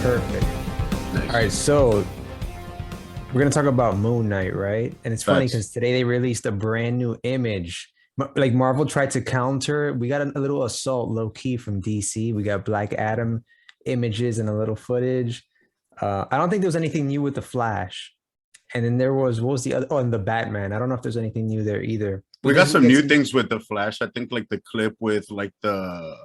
Perfect. Nice. All right, so we're gonna talk about Moon Knight, right? And it's funny Facts. because today they released a brand new image. Like Marvel tried to counter. We got a little assault low key from DC. We got Black Adam images and a little footage. I don't think there was anything new with the Flash. And then there was what was the other? Oh, and the Batman. I don't know if there's anything new there either. But We got did some you new get things with the Flash. I think like the clip with like the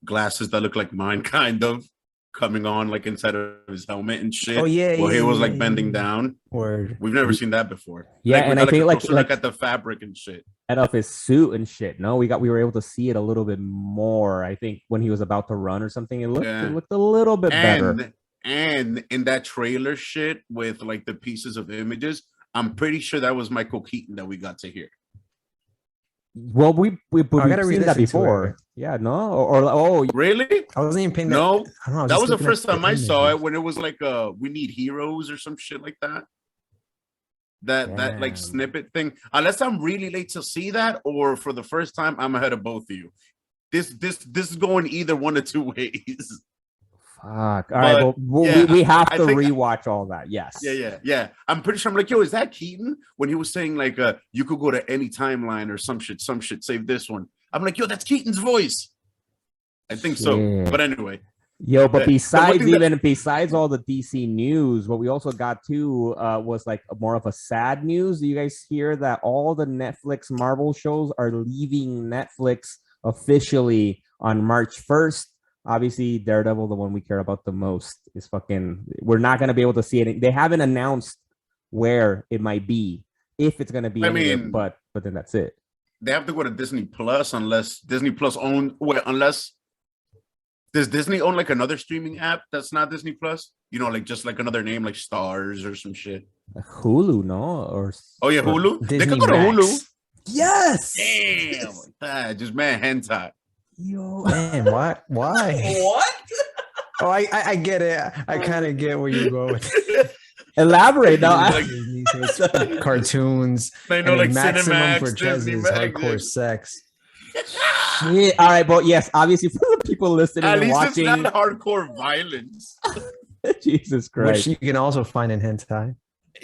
glasses that look like mine, kind of coming on like inside of his helmet and shit. Oh yeah, Well, he yeah, was yeah, like bending down. Word. We've never seen that before. Yeah, Like we and got I like a think closer look at the fabric and shit. out of his suit and shit. No, we were able to see it a little bit more. I think when he was about to run or something, it looked a little bit better. And in that trailer shit with like the pieces of images, I'm pretty sure that was Michael Keaton that we got to hear. Well, we've seen that before. Yeah, no, or really? I wasn't even paying that. No, I don't know, that was the looking at first time I saw images. it when it was like we need heroes or some shit like that. That like Damn. snippet thing. Unless I'm really late to see that, or for the first time, I'm ahead of both of you. This is going either one of two ways. Fuck. All right, well, yeah, we have I to think- rewatch all that. Yes. Yeah. I'm pretty sure. I'm like, yo, is that Keaton? When he was saying like, you could go to any timeline or some shit, save this one. I'm like, yo, that's Keaton's voice. I think so. Shit. But anyway, Yo, but besides besides all the DC news, what we also got too was like more of a sad news. Do you guys hear that all the Netflix Marvel shows are leaving Netflix officially on March 1st? Obviously, Daredevil, the one we care about the most, is fucking. We're not gonna be able to see it. They haven't announced where it might be, if it's gonna be. But then that's it. They have to go to Disney Plus unless Disney Plus unless. Does Disney own like another streaming app that's not Disney Plus? You know, like just like another name, like Stars or some shit. Hulu, no? Or Hulu. Disney they could go to Max. Hulu. Yes. Damn, just man hentai. Yo, Man, why? what? Oh, I get it. I kind of get where you go with it. Elaborate now. Disney, so it's cartoons. I know, like maximum Cinemax, for Ches Disney is Max, hardcore sex. Shit. All right, but yes, obviously for the people listening At and least watching, it's not hardcore violence. Jesus Christ. Which you can also find in hentai.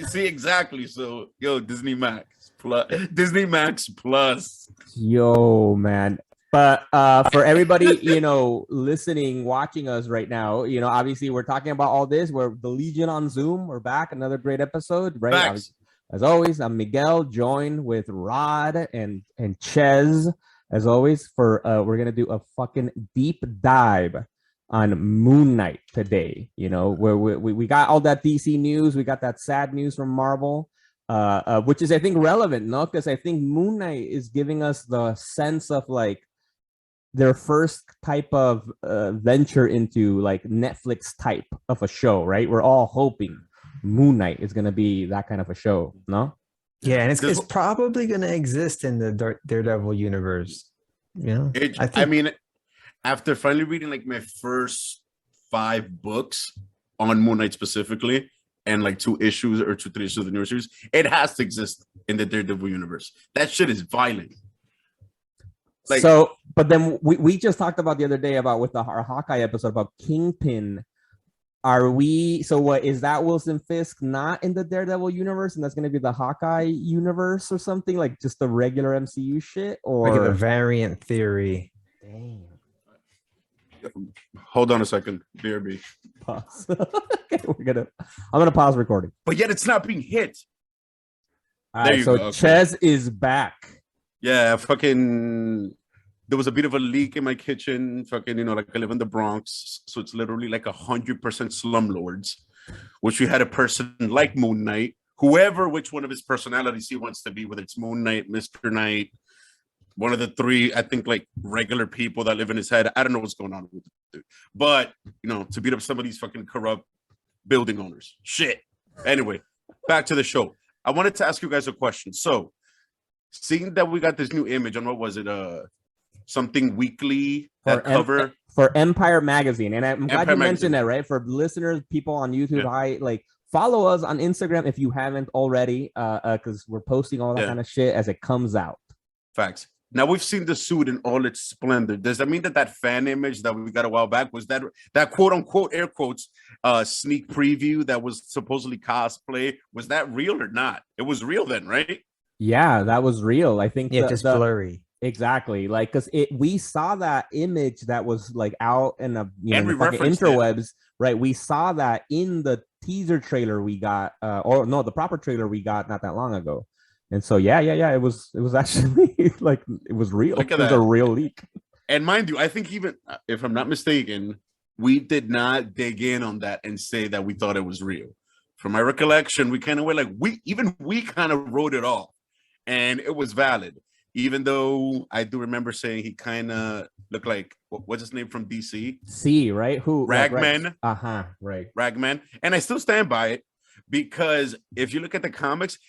See, exactly. So, yo, Disney Max Plus. Yo, man. But for everybody, listening, watching us right now, obviously we're talking about all this. We're the Legion on Zoom. We're back. Another great episode, right? Facts. As always, I'm Miguel, joined with Rod and Ches. As always, we're gonna do a fucking deep dive on Moon Knight today. Where we got all that DC news, we got that sad news from Marvel, which is I think relevant, no? Because I think Moon Knight is giving us the sense of like their first type of venture into like Netflix type of a show, right? We're all hoping Moon Knight is gonna be that kind of a show, no? Yeah, and it's probably going to exist in the Daredevil universe. I mean, after finally reading like my first 5 books on Moon Knight specifically, and like 2 issues or 2-3 issues of the new series, it has to exist in the Daredevil universe. That shit is violent. Like, so, but then we just talked about the other day about with our Hawkeye episode about Kingpin. What is that? Wilson Fisk not in the Daredevil universe, and that's going to be the Hawkeye universe or something, like just the regular MCU shit, or like a variant theory? Damn. Hold on a second, BRB. Pause. Okay, I'm gonna pause recording. But yet it's not being hit. All right, so Ches is back. Yeah, fucking. There was a bit of a leak in my kitchen. Fucking, like I live in the Bronx, so it's literally like 100% slumlords. Which we had a person like Moon Knight, which one of his personalities he wants to be, whether it's Moon Knight, Mr. Knight, one of the 3, I think, like regular people that live in his head. I don't know what's going on with it, but to beat up some of these fucking corrupt building owners. Shit. Anyway, back to the show. I wanted to ask you guys a question. So, seeing that we got this new image on what was it? Something weekly cover for Empire Magazine, and I'm glad you mentioned that, right? For listeners, people on YouTube, follow us on Instagram if you haven't already, because we're posting all that kind of shit as it comes out. Facts. now we've seen the suit in all its splendor. Does that mean that fan image that we got a while back was that quote unquote air quotes sneak preview that was supposedly cosplay? Was that real or not? It was real then, right? Yeah, that was real. I think just blurry. Exactly, like because we saw that image that was like out in the the fucking interwebs, right? We saw that in the teaser trailer we got, or no, the proper trailer we got not that long ago, and so yeah, it was actually like it was real. It was a real leak. And mind you, I think even if I'm not mistaken, we did not dig in on that and say that we thought it was real. From my recollection, we kind of were like we kind of wrote it off, and it was valid. Even though I do remember saying he kind of looked like, what's his name from DC? C, right? Who? Ragman. Right. Ragman. And I still stand by it because if you look at the comics,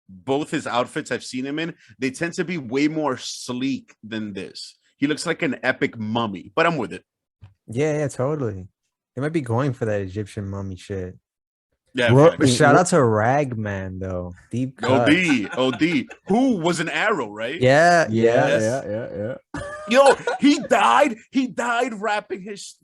both his outfits I've seen him in, they tend to be way more sleek than this. He looks like an epic mummy, but I'm with it. Yeah, totally. They might be going for that Egyptian mummy shit. Yeah, but shout out to Ragman though. Deep cut. OD. Who was an arrow, right? Yeah. Yo, he died. He died wrapping his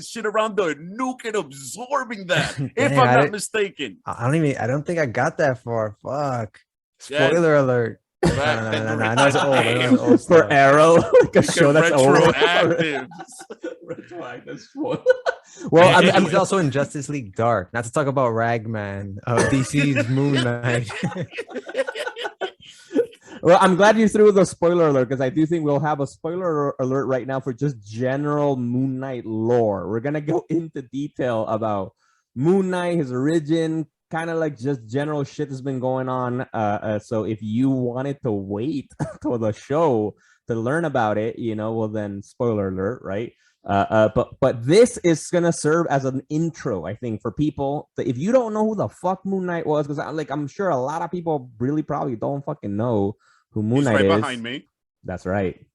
shit around the nuke and absorbing that. If I'm not mistaken. I don't think I got that far. Fuck. Spoiler alert. No, it's old. For Arrow, like a show that's retroactive. Retroactive. Well, he's also in Justice League Dark. Not to talk about Ragman of DC's Moon Knight. Well, I'm glad you threw the spoiler alert because I do think we'll have a spoiler alert right now for just general Moon Knight lore. We're gonna go into detail about Moon Knight, his origin, kind of like just general shit that's been going on. So if you wanted to wait till the show to learn about it, well then spoiler alert, right? But this is gonna serve as an intro, I think, for people that if you don't know who the fuck Moon Knight was, because I'm sure a lot of people really probably don't fucking know who Moon Knight is. Right behind me. That's right.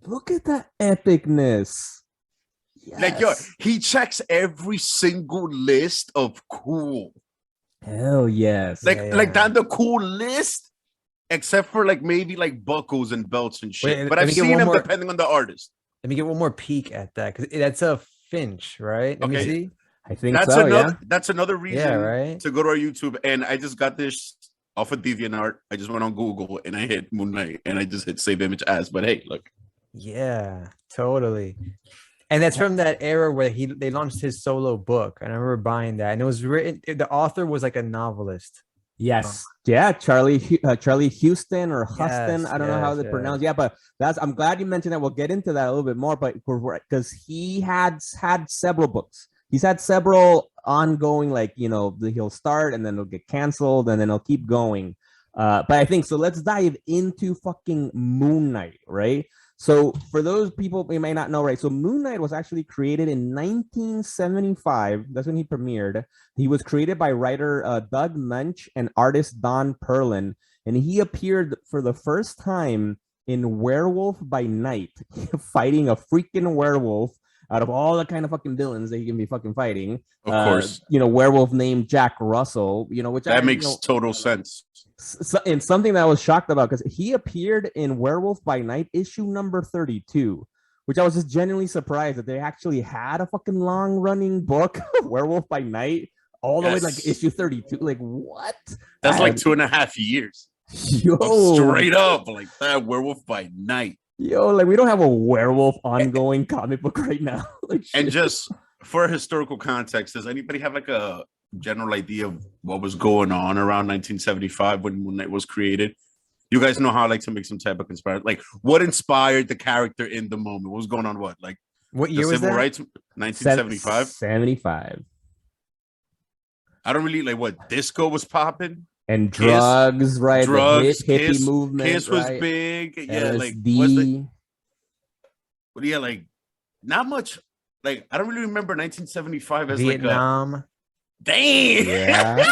Look at that epicness. Yes. Like yo, he checks every single list of cool. Hell yes. Like that the cool list, except for like maybe like buckles and belts and shit. Wait, but I've seen them depending on the artist. Let me get one more peek at that because that's a Finch, right? Let me see. I think that's that's another reason right? to go to our YouTube. And I just got this off of DeviantArt. I just went on Google and I hit Moon Knight and I just hit save image as. But hey, look. Yeah, totally. And that's from that era where they launched his solo book. And I remember buying that. And it was written, the author was like a novelist. Yes. Yeah, Charlie Houston or Huston. I don't know how they pronounce. Yeah, but I'm glad you mentioned that. We'll get into that a little bit more, but because he had several books. He's had several ongoing, like, he'll start and then it'll get canceled and then he'll keep going. But I think so. Let's dive into fucking Moon Knight, right? So for those people you may not know, right? So Moon Knight was actually created in 1975. That's when he premiered. He was created by writer Doug Munch and artist Don Perlin, and he appeared for the first time in Werewolf by Night, fighting a freaking werewolf out of all the kind of fucking villains that he can be fucking fighting. Of course. Werewolf named Jack Russell, which makes total sense. And something that I was shocked about because he appeared in Werewolf by Night issue number 32, which I was just genuinely surprised that they actually had a fucking long running book, Werewolf by Night, all the way like issue 32. Like what? That's like 2.5 years. Yo, straight up like that. Werewolf by Night. Yo, like we don't have a werewolf ongoing comic book right now. Like, and just for historical context, does anybody have like a general idea of what was going on around 1975 when Moon Knight was created? You guys know how I like to make some type of conspiracy, like what inspired the character in the moment? What was going on? What year was that? Civil rights, 1975. 75. I don't really like what disco was popping and drugs, right? Drugs, the hippie Kiss, movement. Kiss was right? big. Yeah, LSD. Like not much. Like I don't really remember 1975 as Vietnam. Like damn. Yeah.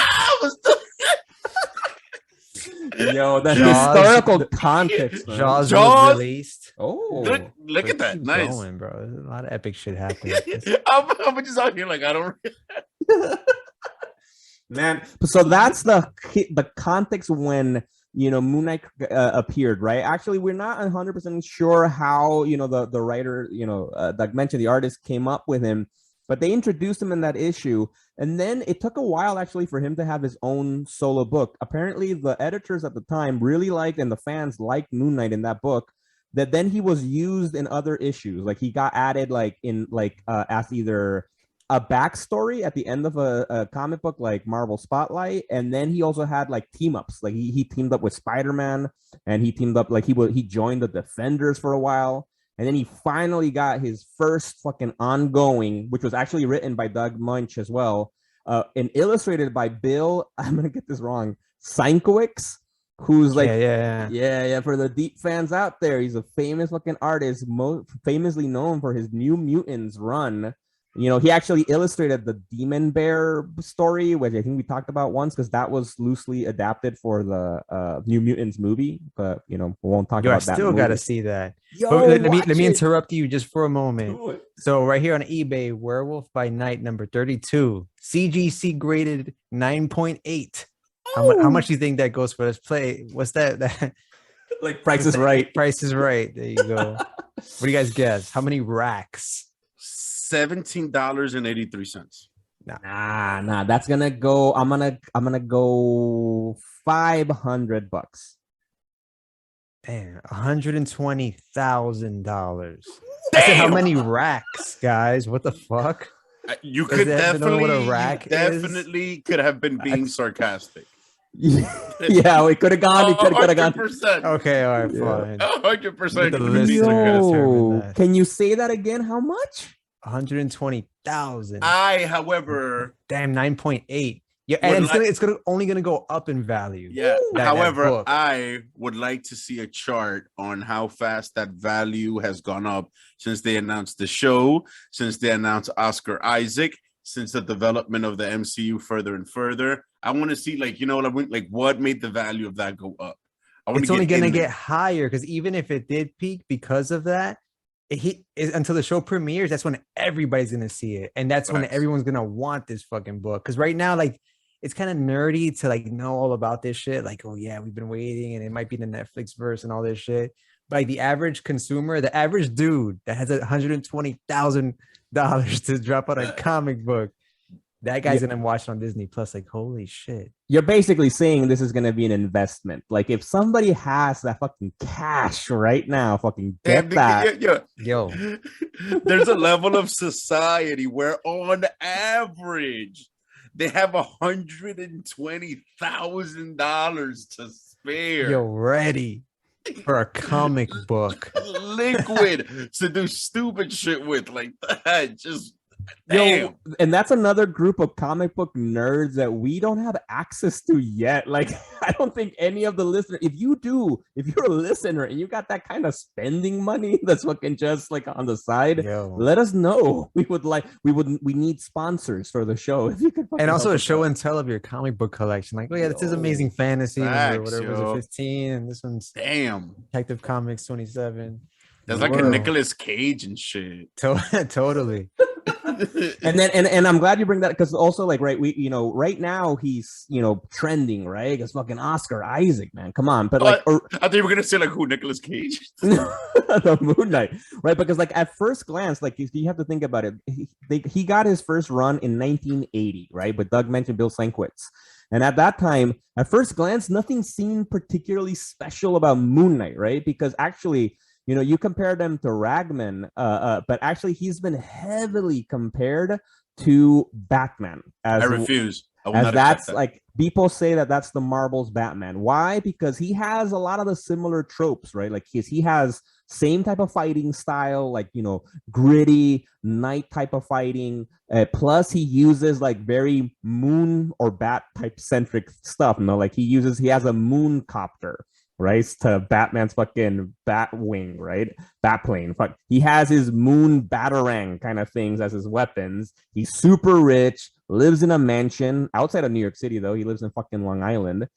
Yo, the historical context. Jaws was released. Oh, look at that. Nice. Going, bro. There's a lot of epic shit happening. I'm just out here like I don't. Man, so that's the context when Moon Knight appeared, right? Actually, we're not 100% sure how, the writer, Doug mentioned, the artist came up with him, but they introduced him in that issue. And then it took a while actually for him to have his own solo book. Apparently, the editors at the time really liked, and the fans liked Moon Knight in that book, that then he was used in other issues. Like he got added as either a backstory at the end of a comic book like Marvel Spotlight, and then he also had like team ups. Like he teamed up with Spider-Man, and he teamed up he joined the Defenders for a while, and then he finally got his first fucking ongoing, which was actually written by Doug Munch as well, and illustrated by Bill. I'm gonna get this wrong. Sienkiewicz, who's like yeah for the deep fans out there, he's a famous fucking artist, famously known for his New Mutants run. He actually illustrated the Demon Bear story, which I think we talked about once, because that was loosely adapted for the New Mutants movie. But we won't talk about that. I still gotta see that. Yo, let me interrupt you just for a moment. So right here on eBay, Werewolf by Night number 32, CGC graded 9.8. How much do you think that goes for this play? What's that? Like Price is Right. Price is Right. There you go. What do you guys guess? How many racks? $17.83. Nah. That's gonna go. I'm gonna go $500. Damn, $120,000. I said how many racks, guys? What the fuck? You could definitely could have been being sarcastic. Yeah, we could have gone. We could have gone. Okay, all right, fine. 100%. Can you say that again? How much? 120,000. However, damn, 9.8. Yeah, and it's only gonna go up in value. Yeah. However, I would like to see a chart on how fast that value has gone up since they announced the show, since they announced Oscar Isaac, since the development of the MCU further and further. I want to see, what made the value of that go up. It's only gonna get higher, because even if it did peak because of that, until the show premieres, that's when everybody's gonna see it, and that's when everyone's gonna want this fucking book. Because right now, it's kind of nerdy to know all about this shit. Like, oh yeah, we've been waiting, and it might be the Netflix verse and all this shit. But the average consumer, the average dude that has $120,000 to drop on a comic book, that guy's gonna watch it on Disney Plus. Like, holy shit! You're basically saying this is gonna be an investment. Like, if somebody has that fucking cash right now, fucking get that. Yo, there's a level of society where, on average, they have $120,000 to spare. Yo, ready for a comic book, liquid to do stupid shit with like that. Just. Damn. And that's another group of comic book nerds that we don't have access to yet. Like, I don't think any of the listeners, if you're a listener and you got that kind of spending money that's fucking just on the side, let us know. We need sponsors for the show. If you could, and also a show and tell of your comic book collection. Like, oh yeah, this is Amazing Fantasy or whatever. Was it 15? And this one's Detective Comics 27. That's like a Nicolas Cage and shit. Totally. and I'm glad you bring that, because also right now he's trending, right? It's fucking Oscar Isaac, man. Come on. But I thought you were gonna say who, Nicolas Cage? The Moon Knight, right? Because at first glance, you have to think about it. He got his first run in 1980, right? But Doug mentioned Bill Sienkiewicz. And at that time, at first glance, nothing seemed particularly special about Moon Knight, right? Because actually, you compare them to Ragman, but actually he's been heavily compared to Batman. I refuse. As that's people say that's the Marvel's Batman. Why? Because he has a lot of the similar tropes, right? Like he has same type of fighting style, gritty night type of fighting. Plus he uses very moon or bat type centric stuff. He has a moon copter, right, to Batman's fucking bat wing, right? Bat plane. Fuck. He has his moon batarang kind of things as his weapons. He's super rich, lives in a mansion outside of New York City, though. He lives in fucking Long Island.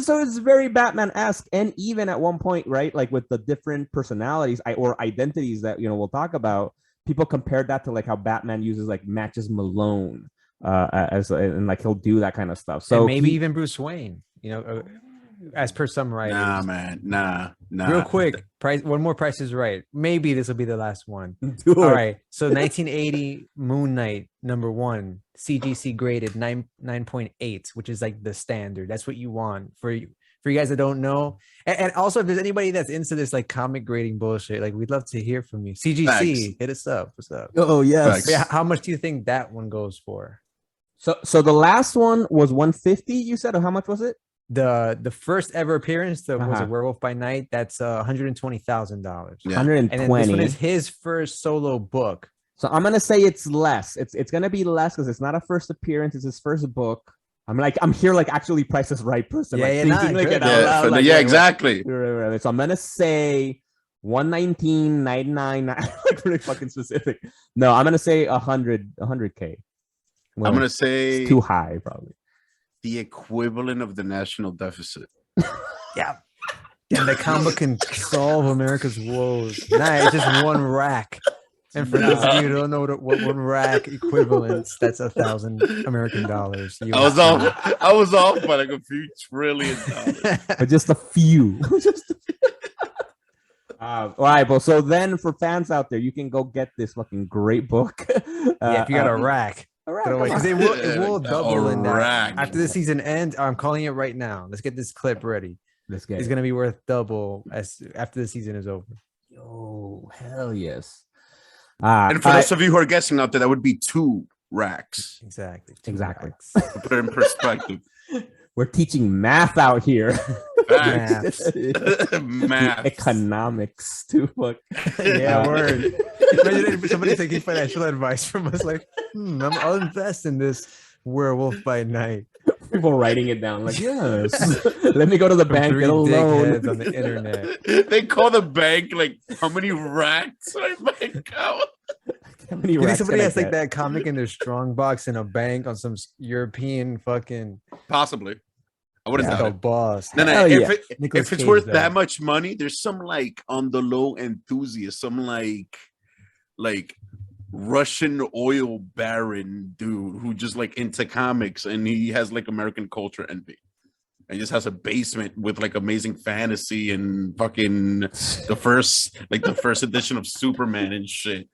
So it's very Batman-esque. And even at one point, right, with the different personalities or identities that, we'll talk about, people compared that to how Batman uses matches Malone and he'll do that kind of stuff. So and maybe even Bruce Wayne, as per some writers. Nah, man. Nah. Real quick, one more Price is Right. Maybe this will be the last one. Do All it. right. So 1980 Moon Knight #1 CGC graded 9.8, which is like the standard. That's what you want for you guys that don't know. And also, if there's anybody that's into this like comic grading bullshit, like we'd love to hear from you. CGC, Facts. hit us up. What's up? Oh yes. Facts. How much do you think that one goes for? So the last one was 150. You said, or how much was it? The first ever appearance that was Uh-huh. a Werewolf by Night. That's $120,000. Yeah. 120. And then this one is his first solo book. So I'm gonna say it's less. It's gonna be less because it's not a first appearance. It's his first book. I'm here like actually Price is Right person. Yeah, like, yeah, thinking nah, like good. it out loud, like, wait, exactly. right. So I'm gonna say 119.99. Like really fucking specific. No, I'm gonna say 100K. Well, I'm gonna say it's too high probably. the equivalent of the national deficit. Yeah. And the comic can solve America's woes. Nah, it's just one rack. And for those of you who don't know what one rack equivalents, that's $1,000 American dollars. I was off by like a few trillion dollars. But just a few. All right, well, so then for fans out there, you can go get this fucking great book. Yeah, if you got a rack. Come Because on. it will double in that. rack. After the season ends, I'm calling it right now. Let's get this clip ready. Let's get It's it. gonna be worth double as after the season is over. Yo, hell yes. And for those of you who are guessing out there, that would be 2 racks. Exactly. Exactly. To put it in perspective. We're teaching math out here. Facts. Math. Economics too. Fuck. Yeah, word. Imagine if somebody taking financial advice from us, like, I'll invest in this Werewolf by Night. People writing it down, like, yes. Let me go to the bank, get a loan. Dickheads on the internet. They call the bank like, how many racks do I bank account? How many You think racks somebody can I has like get? that comic in their strong box in a bank on some European fucking Possibly. I wouldn't like doubt a it. boss. No, Hell yeah. Nicolas if it's Cage worth does. that much money, there's some like on the low enthusiast, some like Russian oil baron dude who just like into comics and he has like American culture envy. And just has a basement with like amazing fantasy and fucking the first edition of Superman and shit.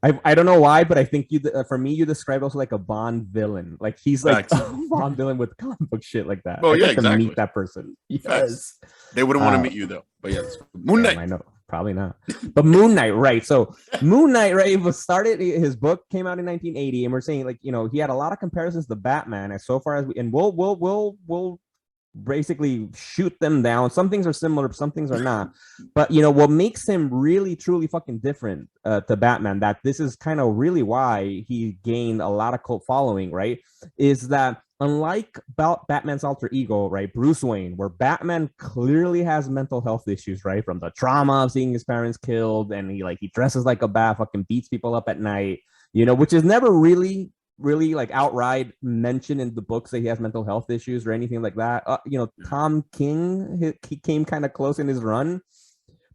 I don't know why, but I think for me, you described also like a Bond villain. Like he's like Facts. a Bond villain with comic book shit like that. Oh, I'd yeah, like to exactly. meet that person. Yes. Facts. They wouldn't want to meet you though. But yes, Moon Knight. I know, probably not. But Moon Knight, right? So Moon Knight, right? Was started. His book came out in 1980, and we're saying like he had a lot of comparisons to Batman. As so far as we'll basically shoot them down. Some things are similar, some things are not. But what makes him really truly fucking different to Batman, that this is kind of really why he gained a lot of cult following, right? Is that unlike Batman's alter ego, right, Bruce Wayne, where Batman clearly has mental health issues, right, from the trauma of seeing his parents killed, and he dresses like a bat, fucking beats people up at night, which is never really like outright mentioned in the books that he has mental health issues or anything like that. Tom King, he came kind of close in his run,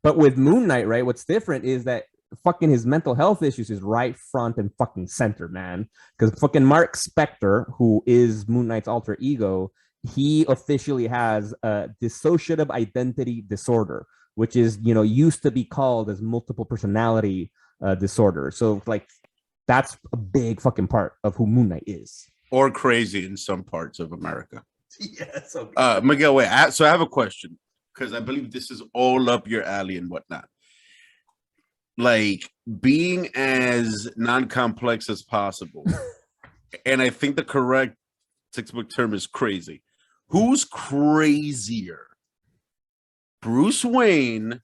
but with Moon Knight, right, what's different is that fucking his mental health issues is right front and fucking center, man. Because fucking Mark Spector, who is Moon Knight's alter ego, he officially has a dissociative identity disorder, which is used to be called as multiple personality disorder. So like that's a big fucking part of who Moon Knight is. Or crazy in some parts of America. Yes. Okay. Miguel, wait. So I have a question because I believe this is all up your alley and whatnot. Like being as non-complex as possible, and I think the correct textbook term is crazy. Who's crazier, Bruce Wayne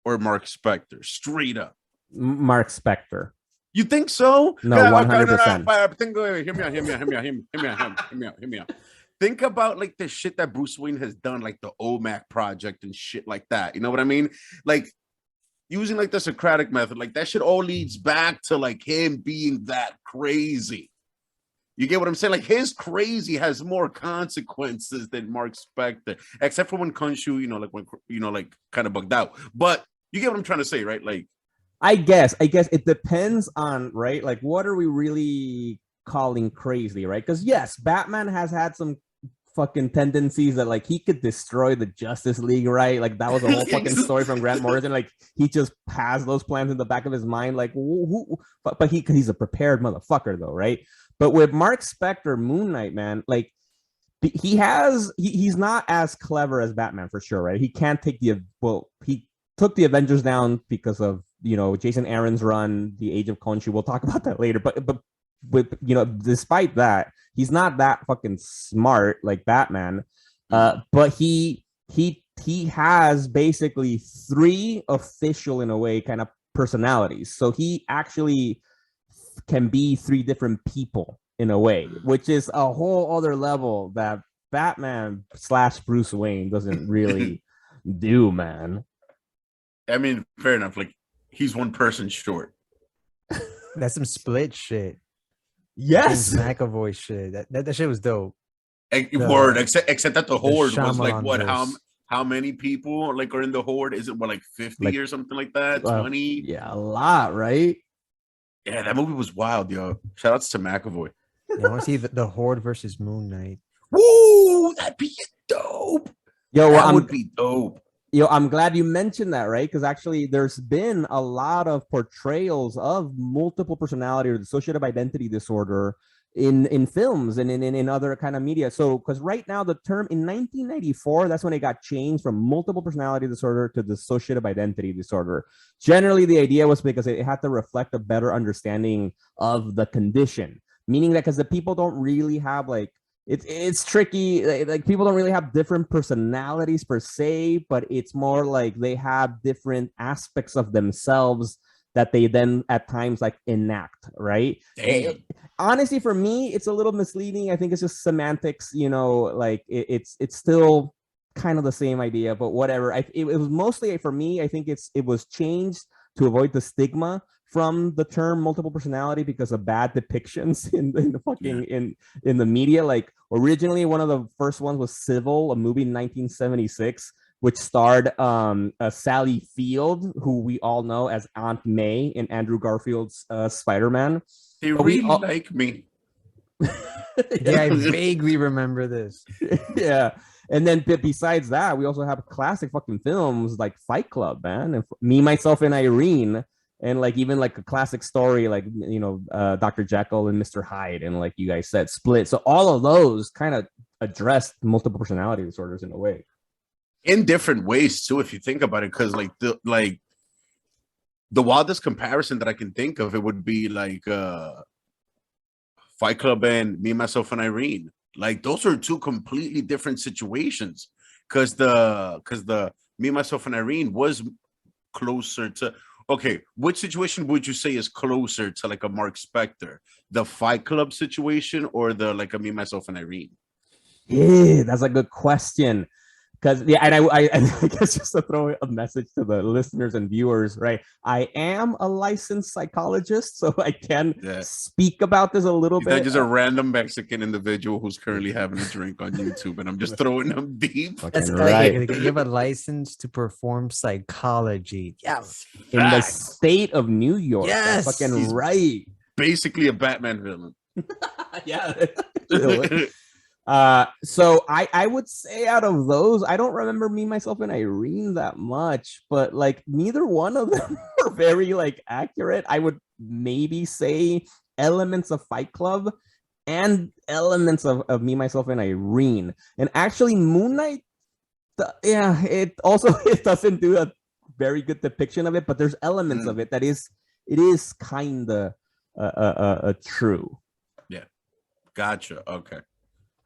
or Mark Spector? Straight up. Mark Spector. You think so? No, Yeah, 100%. Hear me out. Think about like the shit that Bruce Wayne has done, like the OMAC project and shit like that. You know what I mean? Like using like the Socratic method, like that shit all leads back to like him being that crazy. You get what I'm saying? Like his crazy has more consequences than Mark Spector, except for when Khonshu, like kind of bugged out. But you get what I'm trying to say, right? Like, I guess it depends on, right? Like, what are we really calling crazy, right? Because yes, Batman has had some fucking tendencies that like he could destroy the Justice League, right? Like that was a whole fucking story from Grant Morrison. Like he just has those plans in the back of his mind. Like, but he's a prepared motherfucker though, right? But with Mark Spector, Moon Knight, man, like he's not as clever as Batman for sure, right? He can't take he took the Avengers down because of Jason Aaron's run, the Age of Khonshu. We'll talk about that later, but with despite that, he's not that fucking smart like Batman. But he has basically 3 official in a way kind of personalities. So he actually can be 3 different people in a way, which is a whole other level that Batman / Bruce Wayne doesn't really do, man. I mean, fair enough. Like he's one person short. That's some Split shit. Yes, James McAvoy shit. That shit was dope. Word, except that the Horde was like Shyamalan what? verse. How many people like are in the Horde? Is it what, like 50 or something like that? 20? Yeah, a lot, right? Yeah, that movie was wild, yo. Shout outs to McAvoy. I want to see the Horde versus Moon Knight. Woo, that'd be dope. Yo, that would be dope. Yo, I'm glad you mentioned that, right? Because actually, there's been a lot of portrayals of multiple personality or dissociative identity disorder in films and in other kind of media. So, because right now the term in 1994, that's when it got changed from multiple personality disorder to dissociative identity disorder. Generally, the idea was because it had to reflect a better understanding of the condition, meaning that because the people don't really have like it's tricky. Like people don't really have different personalities per se, but it's more like they have different aspects of themselves that they then at times like enact, right? Honestly, for me, it's a little misleading. I think it's just semantics, like it's still kind of the same idea, but whatever. It was mostly for me, I think it was changed to avoid the stigma from the term multiple personality because of bad depictions in the fucking in the media. Like originally, one of the first ones was Civil, a movie in 1976, which starred Sally Field, who we all know as Aunt May in Andrew Garfield's Spider-Man. They really like me. Yeah, I vaguely remember this. Yeah. And then besides that, we also have classic fucking films like Fight Club, man, and Me, Myself, and Irene. And like even like a classic story like Dr. Jekyll and Mr. Hyde, and like you guys said, Split. So all of those kind of addressed multiple personality disorders in a way, in different ways too, if you think about it. Because like the wildest comparison that I can think of, it would be like Fight Club and Me, Myself, and Irene. Like those are 2 completely different situations. Because the Me, Myself, and Irene was closer to. Okay, which situation would you say is closer to like a Mark Spector? The Fight Club situation or the like a Me, Myself, and Irene? Yeah, that's a good question. Because and I guess just to throw a message to the listeners and viewers, right? I am a licensed psychologist, so I can speak about this a little bit. He's not just a random Mexican individual who's currently having a drink on YouTube, and I'm just throwing him deep. That's right. You have a license to perform psychology. Yes, in the state of New York. Yes, that's fucking right. Basically, a Batman villain. Yeah. So I would say out of those, I don't remember Me, Myself, and Irene that much, but like neither one of them are very like accurate. I would maybe say elements of Fight Club and elements of Me, Myself, and Irene. And actually Moon Knight, it doesn't do a very good depiction of it, but there's elements of it that is kind of true. Yeah. Gotcha. Okay.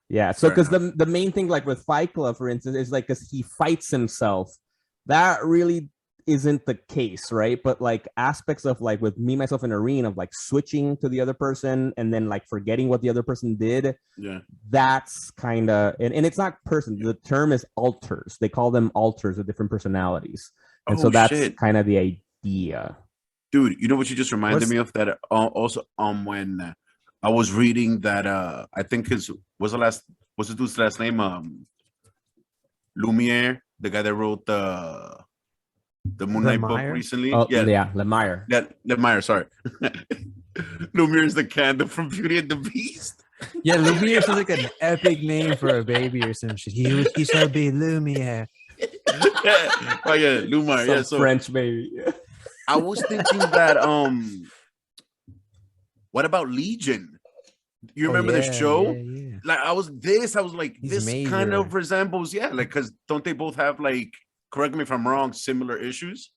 Yeah, so because the main thing, like with Fight Club, for instance, is like because he fights himself. That really isn't the case, right? But like aspects of like with Me, Myself, and Irene of like switching to the other person and then like forgetting what the other person did. Yeah, that's kind of and it's not person. The term is alters. They call them alters with different personalities, and so that's kind of the idea. Dude, you know what you just reminded me of? That also when I was reading that I think what's the dude's last name? Lumiere, the guy that wrote the Moon Knight book recently. Oh, yeah, Lemire. Yeah, Lemire, sorry. Lumiere is the candle from Beauty and the Beast. Yeah, Lumiere sounds like an epic name for a baby or some shit. He shall be Lumiere. Oh yeah, Lumar. Some Yeah, so French baby. I was thinking that what about Legion? You Oh, remember the yeah, show? yeah. Like I was like, He's this kind major. of resembles, yeah, like because don't they both have like, correct me if I'm wrong, similar issues?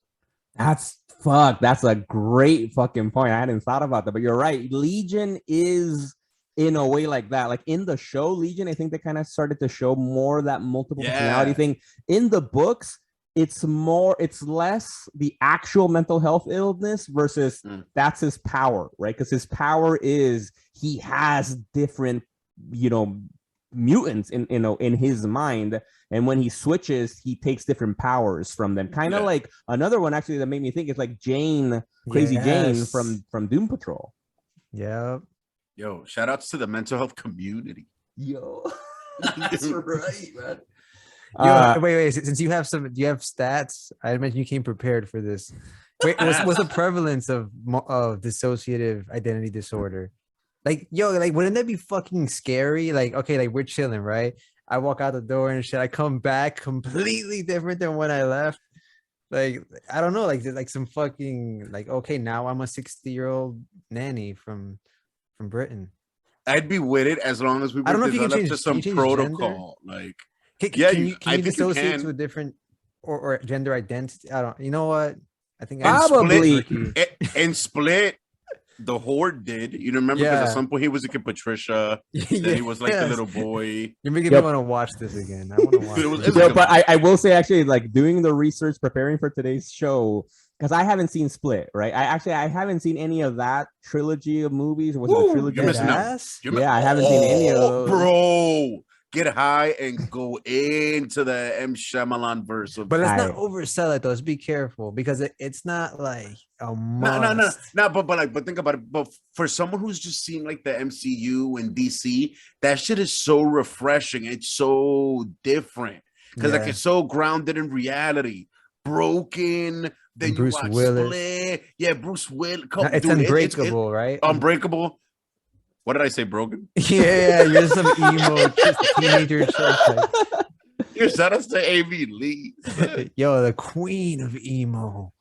That's a great fucking point. I hadn't thought about that, but you're right. Legion is in a way like that. Like in the show Legion, I think they kind of started to show more that multiple personality Yeah. thing. In the books, it's less the actual mental health illness versus that's his power, right? Because his power is he has different, mutants in his mind, and when he switches he takes different powers from them, kind of like another one actually that made me think is like Crazy Jane Yes. from Doom Patrol. Yep. Yo, shout outs to the mental health community. Yo, that's right, man. Yo, wait. Since you have stats, I imagine you came prepared for this. Wait, what's the prevalence of dissociative identity disorder? Like, yo, like, wouldn't that be fucking scary? Like, okay, like we're chilling, right? I walk out the door and shit. I come back completely different than when I left. Like, I don't know, like some fucking like, okay, now I'm a 60-year-old nanny from Britain. I'd be with it as long as we I don't know if you can developed change. to some Can you change protocol. Like, Can yeah, you I think you dissociate can. to a different or gender identity? I don't. You know what? I think Probably. And Split. The Horde did. You remember? Because at some point he was like a Patricia. Then he was like the little boy. You're making me want to watch this again. I want to watch this. Yeah, but I will say actually, like doing the research, preparing for today's show, because I haven't seen Split, right? I haven't seen any of that trilogy of movies. Was it a trilogy? You're missing out. I haven't seen any of those. Bro, get high and go into the M. Shyamalan verse. But let's not oversell it, though. Let's be careful because it's not like a must. No. But think about it. But for someone who's just seen like the MCU and DC, that shit is so refreshing. It's so different because like it's so grounded in reality. Broken. Then Bruce you watch Willis. Split. Yeah, Bruce Willis. It's Unbreakable, right? Unbreakable. What did I say? Broken? Yeah, you're some emo teenager chick. You're shout outs to A.V. Lee. Yo, the queen of emo.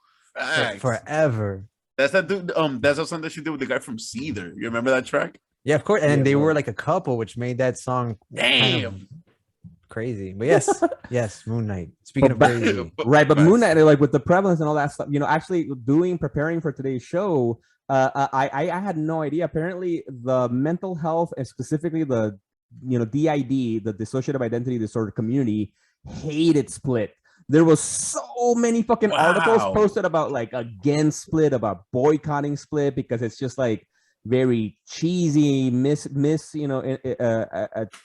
Forever. That's that dude. That's a song that she did with the guy from Seether. You remember that track? Yeah, of course. And they were like a couple, which made that song kind of crazy. But yes, Moon Knight. Speaking of crazy, right? But Moon Knight, like with the prevalence and all that stuff, actually preparing for today's show, I had no idea. Apparently, the mental health and specifically the DID, the dissociative identity disorder community, hated Split. There was so many fucking articles posted about like against Split, about boycotting Split because it's just like very cheesy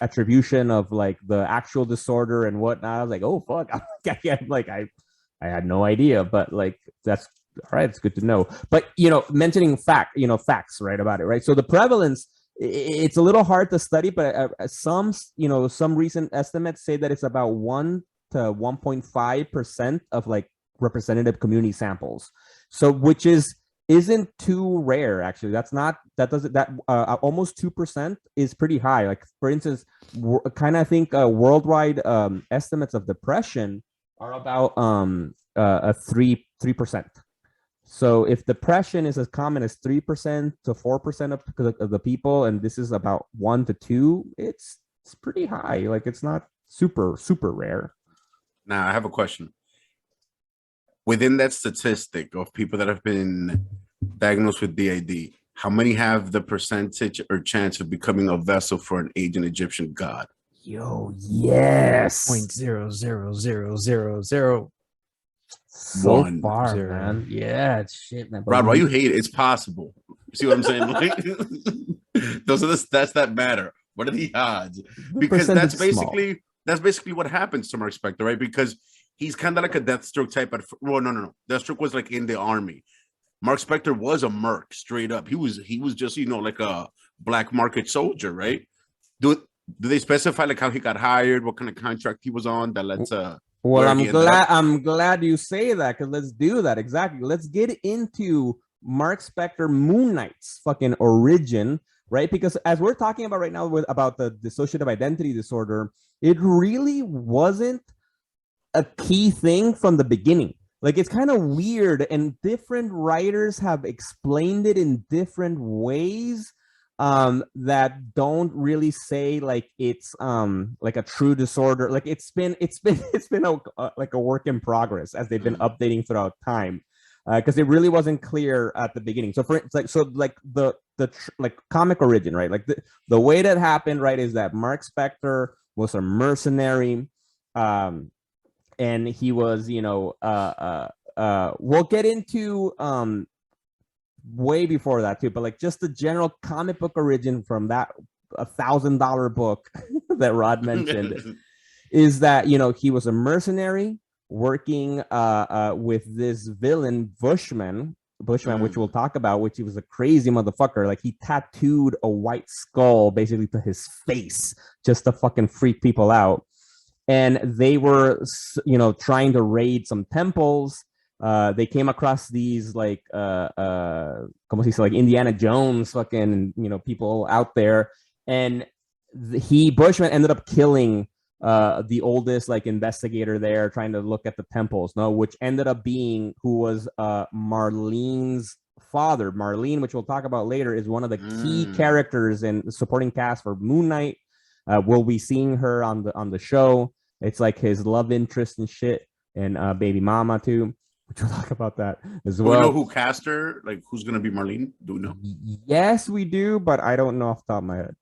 attribution of like the actual disorder and whatnot. I was like, oh fuck, I had no idea, but like that's all right. It's good to know. But mentioning facts right about it, right? So the prevalence, it's a little hard to study, but some recent estimates say that it's about 1 to 1.5% of like representative community samples. So which isn't too rare actually. Almost 2% is pretty high. Like for instance, kind of think worldwide estimates of depression are about 3%. So if depression is as common as 3% to 4% of the people, and this is about 1 to 2, it's pretty high. Like it's not super rare. Now I have a question. Within that statistic of people that have been diagnosed with DID, how many have the percentage or chance of becoming a vessel for an ancient Egyptian god? Yo, yes. 0.00000. So far, man. Yeah, it's shit, man. Rod, why you hate it? It's possible. See what I'm saying? Like, those are the stats that matter. What are the odds? Because that's basically what happens to Mark Spector, right? Because he's kind of like a Deathstroke type. Well, no. Deathstroke was like in the army. Mark Spector was a merc, straight up. He was just like a black market soldier, right? Do they specify like how he got hired, what kind of contract he was on that led to? Well, I'm glad you say that, because let's do that. Exactly. Let's get into Mark Spector Moon Knight's fucking origin. right? Because as we're talking about right now about the dissociative identity disorder, it really wasn't a key thing from the beginning. Like, it's kind of weird, and different writers have explained it in different ways that don't really say like it's like a true disorder. Like, it's been like a work in progress as they've been updating throughout time, because it really wasn't clear at the beginning. So the like comic origin, right? Like the way that happened, right, is that Mark Spector was a mercenary, and he was, we'll get into way before that too, but like just the general comic book origin from that $1,000 book that Rod mentioned is that, he was a mercenary working with this villain Bushman, which we'll talk about, which he was a crazy motherfucker. Like, he tattooed a white skull basically to his face just to fucking freak people out. And they were, trying to raid some temples. They came across these like, como se dice, like Indiana Jones fucking, people out there. And Bushman ended up killing the oldest like investigator there, trying to look at the temples, which ended up being who was Marlene's father. Marlene, which we'll talk about later, is one of the key characters in the supporting cast for Moon Knight. We'll be seeing her on the show. It's like his love interest and shit, and baby mama too. Which we'll talk about that as well. Do we know who cast her? Like, who's gonna be Marlene? Do we know? Yes, we do, but I don't know off the top of my head.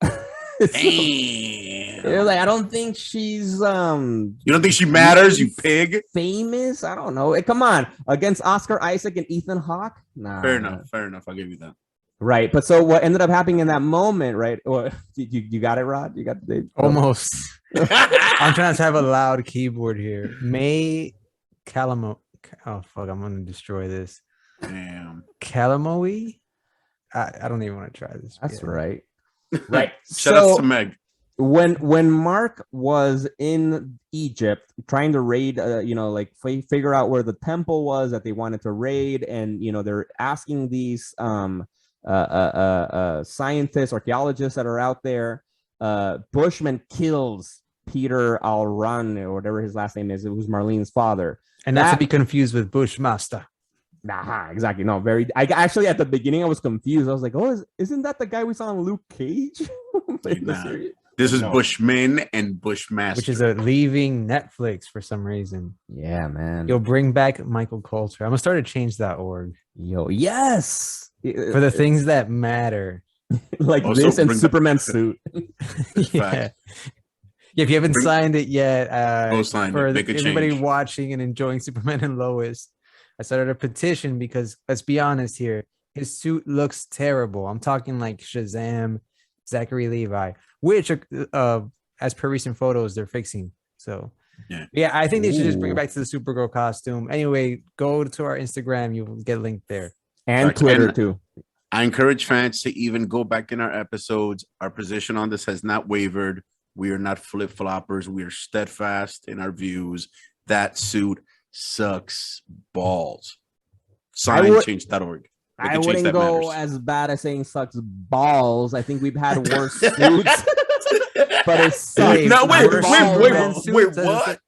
Damn. Like, I don't think she's You don't think she matters, you pig? Famous? I don't know. Come on, against Oscar Isaac and Ethan Hawke? Nah. Fair enough. I'll give you that. Right, but so what ended up happening in that moment, right? Or you got it, Rod? You got the almost. I'm trying to have a loud keyboard here. May Calamo. Oh fuck! I'm gonna destroy this. Damn. Calamoe? I don't even want to try this. That's right. Right. Shout out to Meg. When Mark was in Egypt trying to raid, figure out where the temple was that they wanted to raid, and they're asking these scientists, archaeologists that are out there. Bushman kills Peter Alran, or whatever his last name is. It was Marlene's father. And not to be confused with Bushmaster. Nah, exactly. No, I actually at the beginning I was confused. I was like, "Oh, isn't that the guy we saw in Luke Cage?" This is Bushman and Bushmaster, which is leaving Netflix for some reason. Yeah, man. You'll bring back Michael Coulter. I'm gonna start a change.org. Yo, yes, for the things that matter, like also this and Superman suit. Yeah. If you haven't signed it yet, go sign for it. Make a everybody change. watching and enjoying Superman and Lois, I started a petition because, let's be honest here, his suit looks terrible. I'm talking like Shazam, Zachary Levi, which as per recent photos, they're fixing. So yeah, I think they should just bring it back to the Supergirl costume. Anyway, go to our Instagram. You will get linked there. And Twitter too. I encourage fans to even go back in our episodes. Our position on this has not wavered. We are not flip-floppers. We are steadfast in our views. That suit sucks balls. Sign change.org. I wouldn't go as bad as saying sucks balls. I think we've had worse suits. But it sucks. No, wait, what?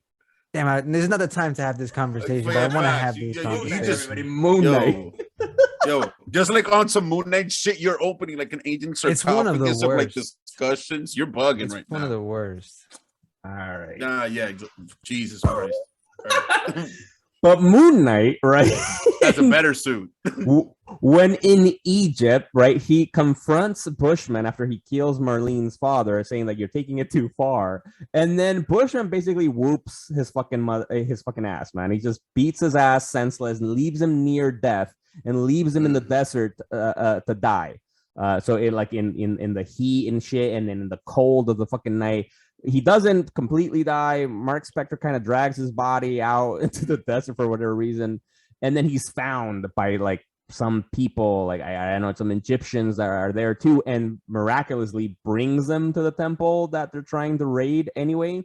Damn, this is not the time to have this conversation, but I want to have these conversations. Moon Knight. Yo, just like on some Moon Knight shit, you're opening like an Agent It's one of the worst. Of, like, discussions. You're bugging it's right now. One of the worst. All right. Yeah. Jesus Christ. Right. But Moon Knight, right? That's a better suit. When in Egypt, right, he confronts Bushman after he kills Marlene's father, saying like, "You're taking it too far." And then Bushman basically whoops his fucking ass, man. He just beats his ass senseless and leaves him near death and leaves him in the desert to die. So it like in the heat and shit, and then in the cold of the fucking night. He doesn't completely die. Mark Spector kind of drags his body out into the desert for whatever reason. And then he's found by like some people, like I know some Egyptians that are there too, and miraculously brings them to the temple that they're trying to raid anyway.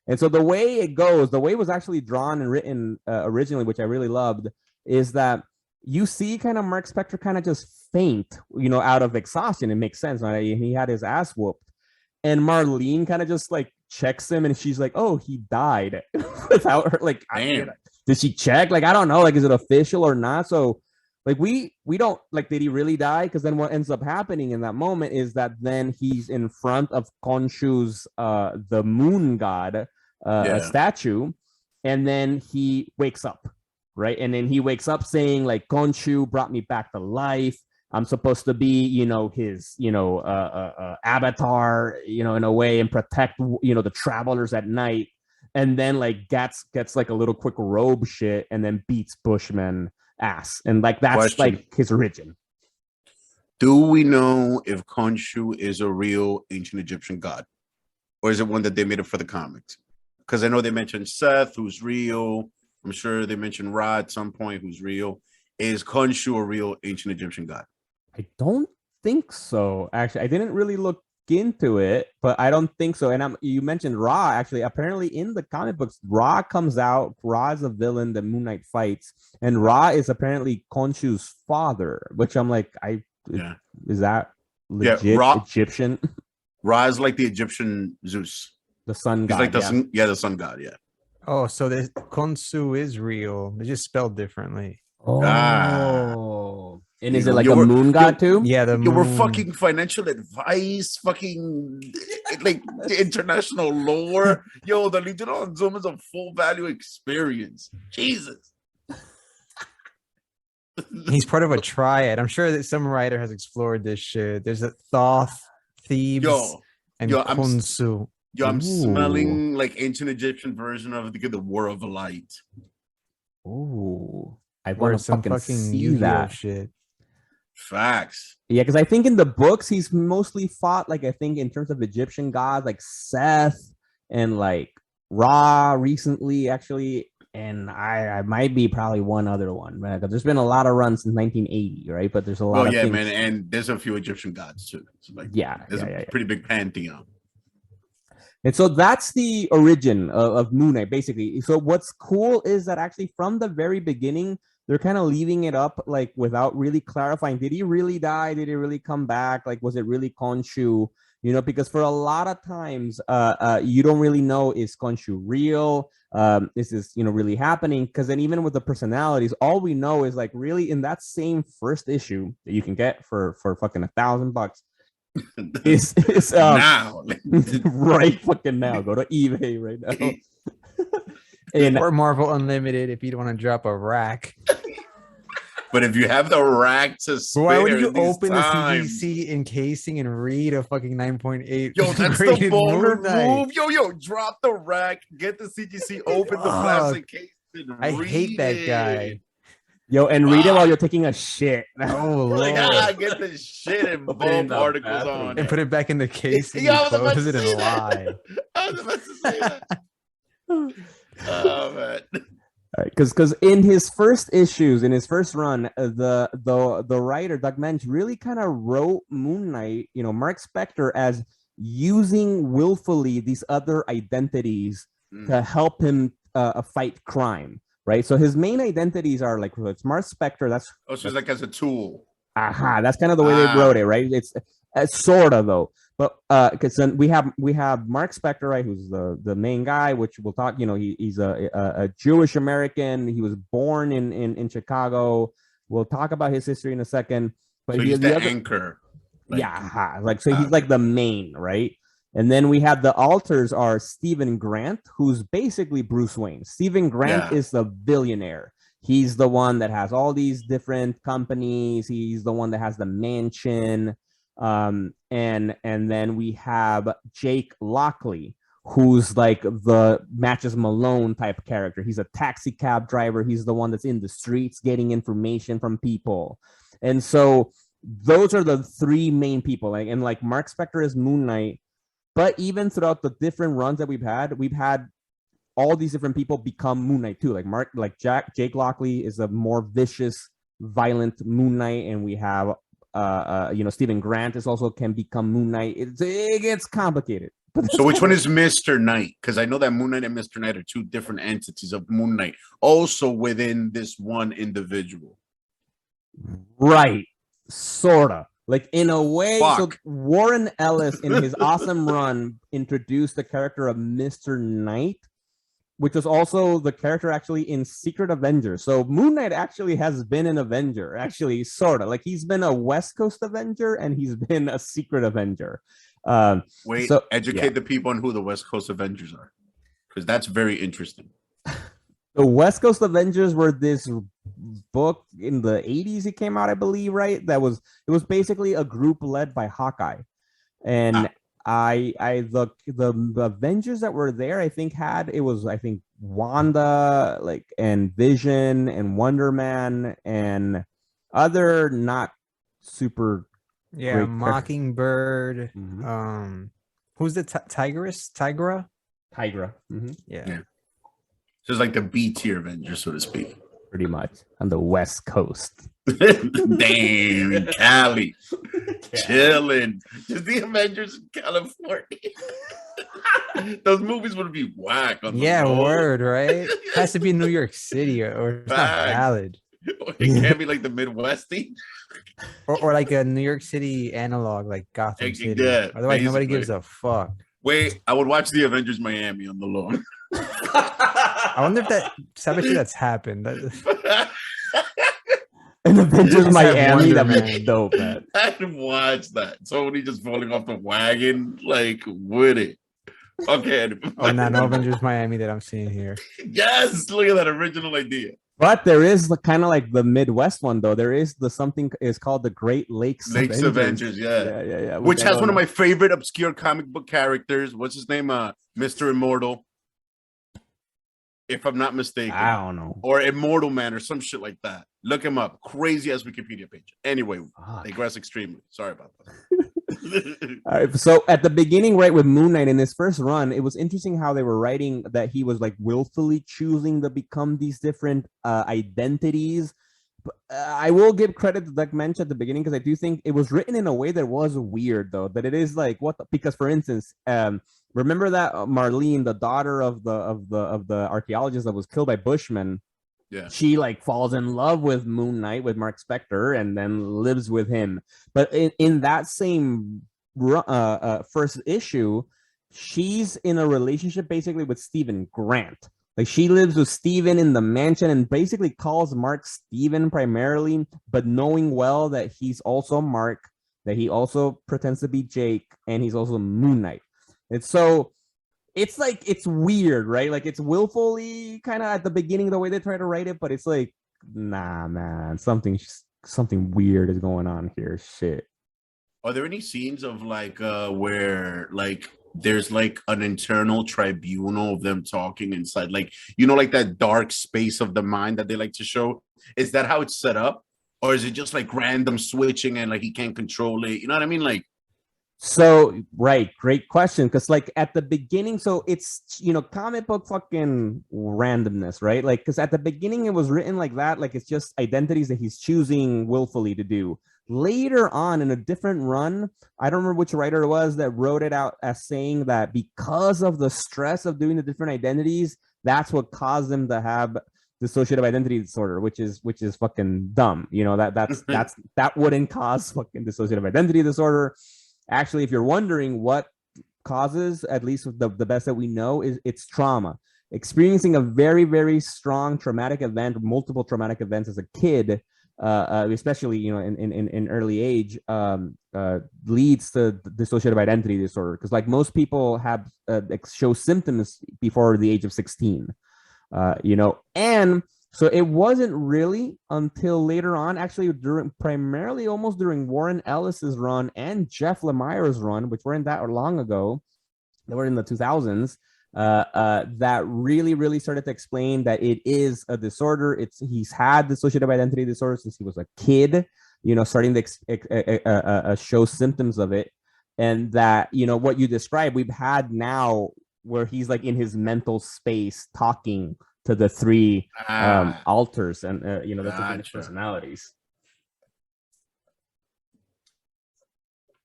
And so the way it goes, the way it was actually drawn and written originally, which I really loved, is that you see kind of Mark Spector kind of just faint, out of exhaustion. It makes sense. Right? He had his ass whooped. And Marlene kind of just like checks him and she's like, oh, he died without her. Like, did she check? Like, I don't know. Like, is it official or not? So like we don't like, did he really die? Because then what ends up happening in that moment is that then he's in front of Khonshu's the moon god statue, and then he wakes up, right? And then he wakes up saying like, Khonshu brought me back to life. I'm supposed to be, his, avatar, in a way, and protect, the travelers at night. And then like gets like a little quick robe shit and then beats Bushman ass. And like that's like his origin. Do we know if Khonshu is a real ancient Egyptian god? Or is it one that they made up for the comics? Because I know they mentioned Seth, who's real. I'm sure they mentioned Ra at some point, who's real. Is Khonshu a real ancient Egyptian god? I don't think so. Actually, I didn't really look into it, but I don't think so. And you mentioned Ra. Actually, apparently in the comic books, Ra comes out. Ra is a villain that Moon Knight fights, and Ra is apparently Khonshu's father. Which I'm like, is that legit Egyptian? Ra is like the Egyptian Zeus, the sun god. He's like the sun god. Yeah. Oh, so the Khonshu is real. They just spelled differently. Oh. And is it like a moon god too? Yeah, the moon. We're fucking financial advice, fucking like international lore. Yo, the Legion on Zoom is a full value experience. Jesus. He's part of a triad. I'm sure that some writer has explored this shit. There's a Thoth, Thebes, and Khonshu. I'm smelling like ancient Egyptian version of the War of Light. Ooh. I want to fucking see that shit. Facts. Yeah, because I think in the books he's mostly fought, like I think in terms of Egyptian gods, like Seth and like Ra recently, actually, and I might be probably one other one, man. Because there's been a lot of runs since 1980, right? But there's a lot. Oh yeah, man, and there's a few Egyptian gods too. So like, there's a pretty big pantheon. And so that's the origin of Moon Knight, basically. So what's cool is that actually from the very beginning, they're kind of leaving it up, like without really clarifying. Did he really die? Did he really come back? Like, was it really Khonshu? Because for a lot of times, you don't really know, is Khonshu real? Is this, really happening? Because then even with the personalities, all we know is like really in that same first issue that you can get for fucking $1,000 is now right fucking now. Go to eBay right now. Or Marvel Unlimited if you want to drop a rack. But if you have the rack to spare, why would you open the CGC encasing and read a fucking 9.8? Yo, that's the baller move. Yo, drop the rack, get the CGC, open the plastic case, and I hate that guy. Yo, and read it while you're taking a shit. Oh, Lord. Get the shit and bulb articles on. And put it back in the case and close it and lie. I was about to say that. Oh, man. Because in his first issues, in his first run, the writer, Doug Mensch, really kind of wrote Moon Knight, Mark Spector, as using willfully these other identities to help him fight crime. Right, so his main identities are like, it's Mark Spector. That's so it's like as a tool. That's kind of the way they wrote it, right? It's sort of though, but because then we have Mark Spector, right, who's the main guy, which we'll talk. He's a Jewish American. He was born in Chicago. We'll talk about his history in a second. But so he's the anchor. So he's like the main, right? And then we have the alters are Stephen Grant, who's basically Bruce Wayne. Stephen Grant is the billionaire. He's the one that has all these different companies. He's the one that has the mansion. And then we have Jake Lockley, who's like the Matches Malone type character. He's a taxi cab driver. He's the one that's in the streets getting information from people. And so those are the three main people. And like Mark Spector is Moon Knight. But even throughout the different runs that we've had all these different people become Moon Knight too. Like Jake Lockley is a more vicious, violent Moon Knight, and we have Stephen Grant is also can become Moon Knight. It gets complicated. So which one is Mr. Knight? Because I know that Moon Knight and Mr. Knight are two different entities of Moon Knight, also within this one individual. Right. Sorta. Like in a way, so Fuck. Warren Ellis in his awesome run introduced the character of Mr. Knight, which was also the character actually in Secret Avenger. So Moon Knight actually has been an Avenger, actually, sort of. Like he's been a West Coast Avenger and he's been a Secret Avenger. Wait, so educate the people on who the West Coast Avengers are, because that's very interesting. the West Coast Avengers were this book in the 80s. It came out, I believe, right? It was basically a group led by Hawkeye. And the Avengers that were there, I think Wanda, like, and Vision and Wonder Man and other not super great Mockingbird. Mhm. Who's the Tigra? Tigra. Yeah. So it's like the B tier Avengers, so to speak. Pretty much on the West Coast. Damn, Cali. Chilling. Just the Avengers in California. Those movies would be whack on the road. Word, right? It has to be New York City or it's not valid. It can't be like the Midwesty. Or like a New York City analog, like Gotham City. Yeah, otherwise, nobody gives a fuck. Wait, I would watch the Avengers Miami on the law. I wonder if that's happened. And Avengers Just Miami, have that Wonder was dope, man. I'd watch that. Somebody just falling off the wagon, like, with it. Okay. Oh, no Avengers Miami that I'm seeing here. Yes, look at that original idea. But there is kind of like the Midwest one, though. There is something is called the Great Lakes Avengers, yeah. Yeah. Which has one of my favorite obscure comic book characters. What's his name? Mr. Immortal. If I'm not mistaken. I don't know. Or Immortal Man or some shit like that. Look him up. Crazy ass Wikipedia page. Anyway, digress extremely. Sorry about that. All right, so at the beginning, right, with Moon Knight in his first run, it was interesting how they were writing that he was like willfully choosing to become these different identities. But, I will give credit to Doug Mensch at the beginning because I do think it was written in a way that was weird, though. That it is like because for instance, remember that Marlene, the daughter of the archaeologist that was killed by Bushmen. Yeah, she like falls in love with Moon Knight, with Mark Spector, and then lives with him. But in that same first issue, she's in a relationship basically with Stephen Grant. Like she lives with Stephen in the mansion and basically calls Mark Stephen primarily, but knowing well that he's also Mark, that he also pretends to be Jake, and he's also Moon Knight. And so it's like, it's weird, right? Like it's willfully kind of at the beginning, the way they try to write it, but it's like, nah, man, something weird is going on here. Shit. Are there any scenes of like where like there's like an internal tribunal of them talking inside, like, you know, like that dark space of the mind that they like to show? Is that how it's set up? Or is it just like random switching and like he can't control it? You know what I mean? Like, so, right, great question. Because like at the beginning, so it's, you know, comic book fucking randomness, right? Like, because at the beginning it was written like that, like it's just identities that he's choosing willfully to do. Later on in a different run, I don't remember which writer it was that wrote it out as saying that because of the stress of doing the different identities, that's what caused them to have dissociative identity disorder, which is fucking dumb. You know, that wouldn't cause fucking dissociative identity disorder. Actually, if you're wondering what causes, at least the best that we know, is it's trauma. Experiencing a very, very strong traumatic event, multiple traumatic events as a kid, especially, you know, in early age, leads to dissociative identity disorder. Because like most people have show symptoms before the age of 16, you know, and so it wasn't really until later on, actually primarily almost during Warren Ellis's run and Jeff Lemire's run, which weren't that long ago, they were in the 2000s, that really started to explain that it is a disorder. He's had dissociative identity disorder since he was a kid, you know, starting to show symptoms of it. And that, you know, what you described, we've had now where he's like in his mental space talking to the three alters and you know, the different personalities.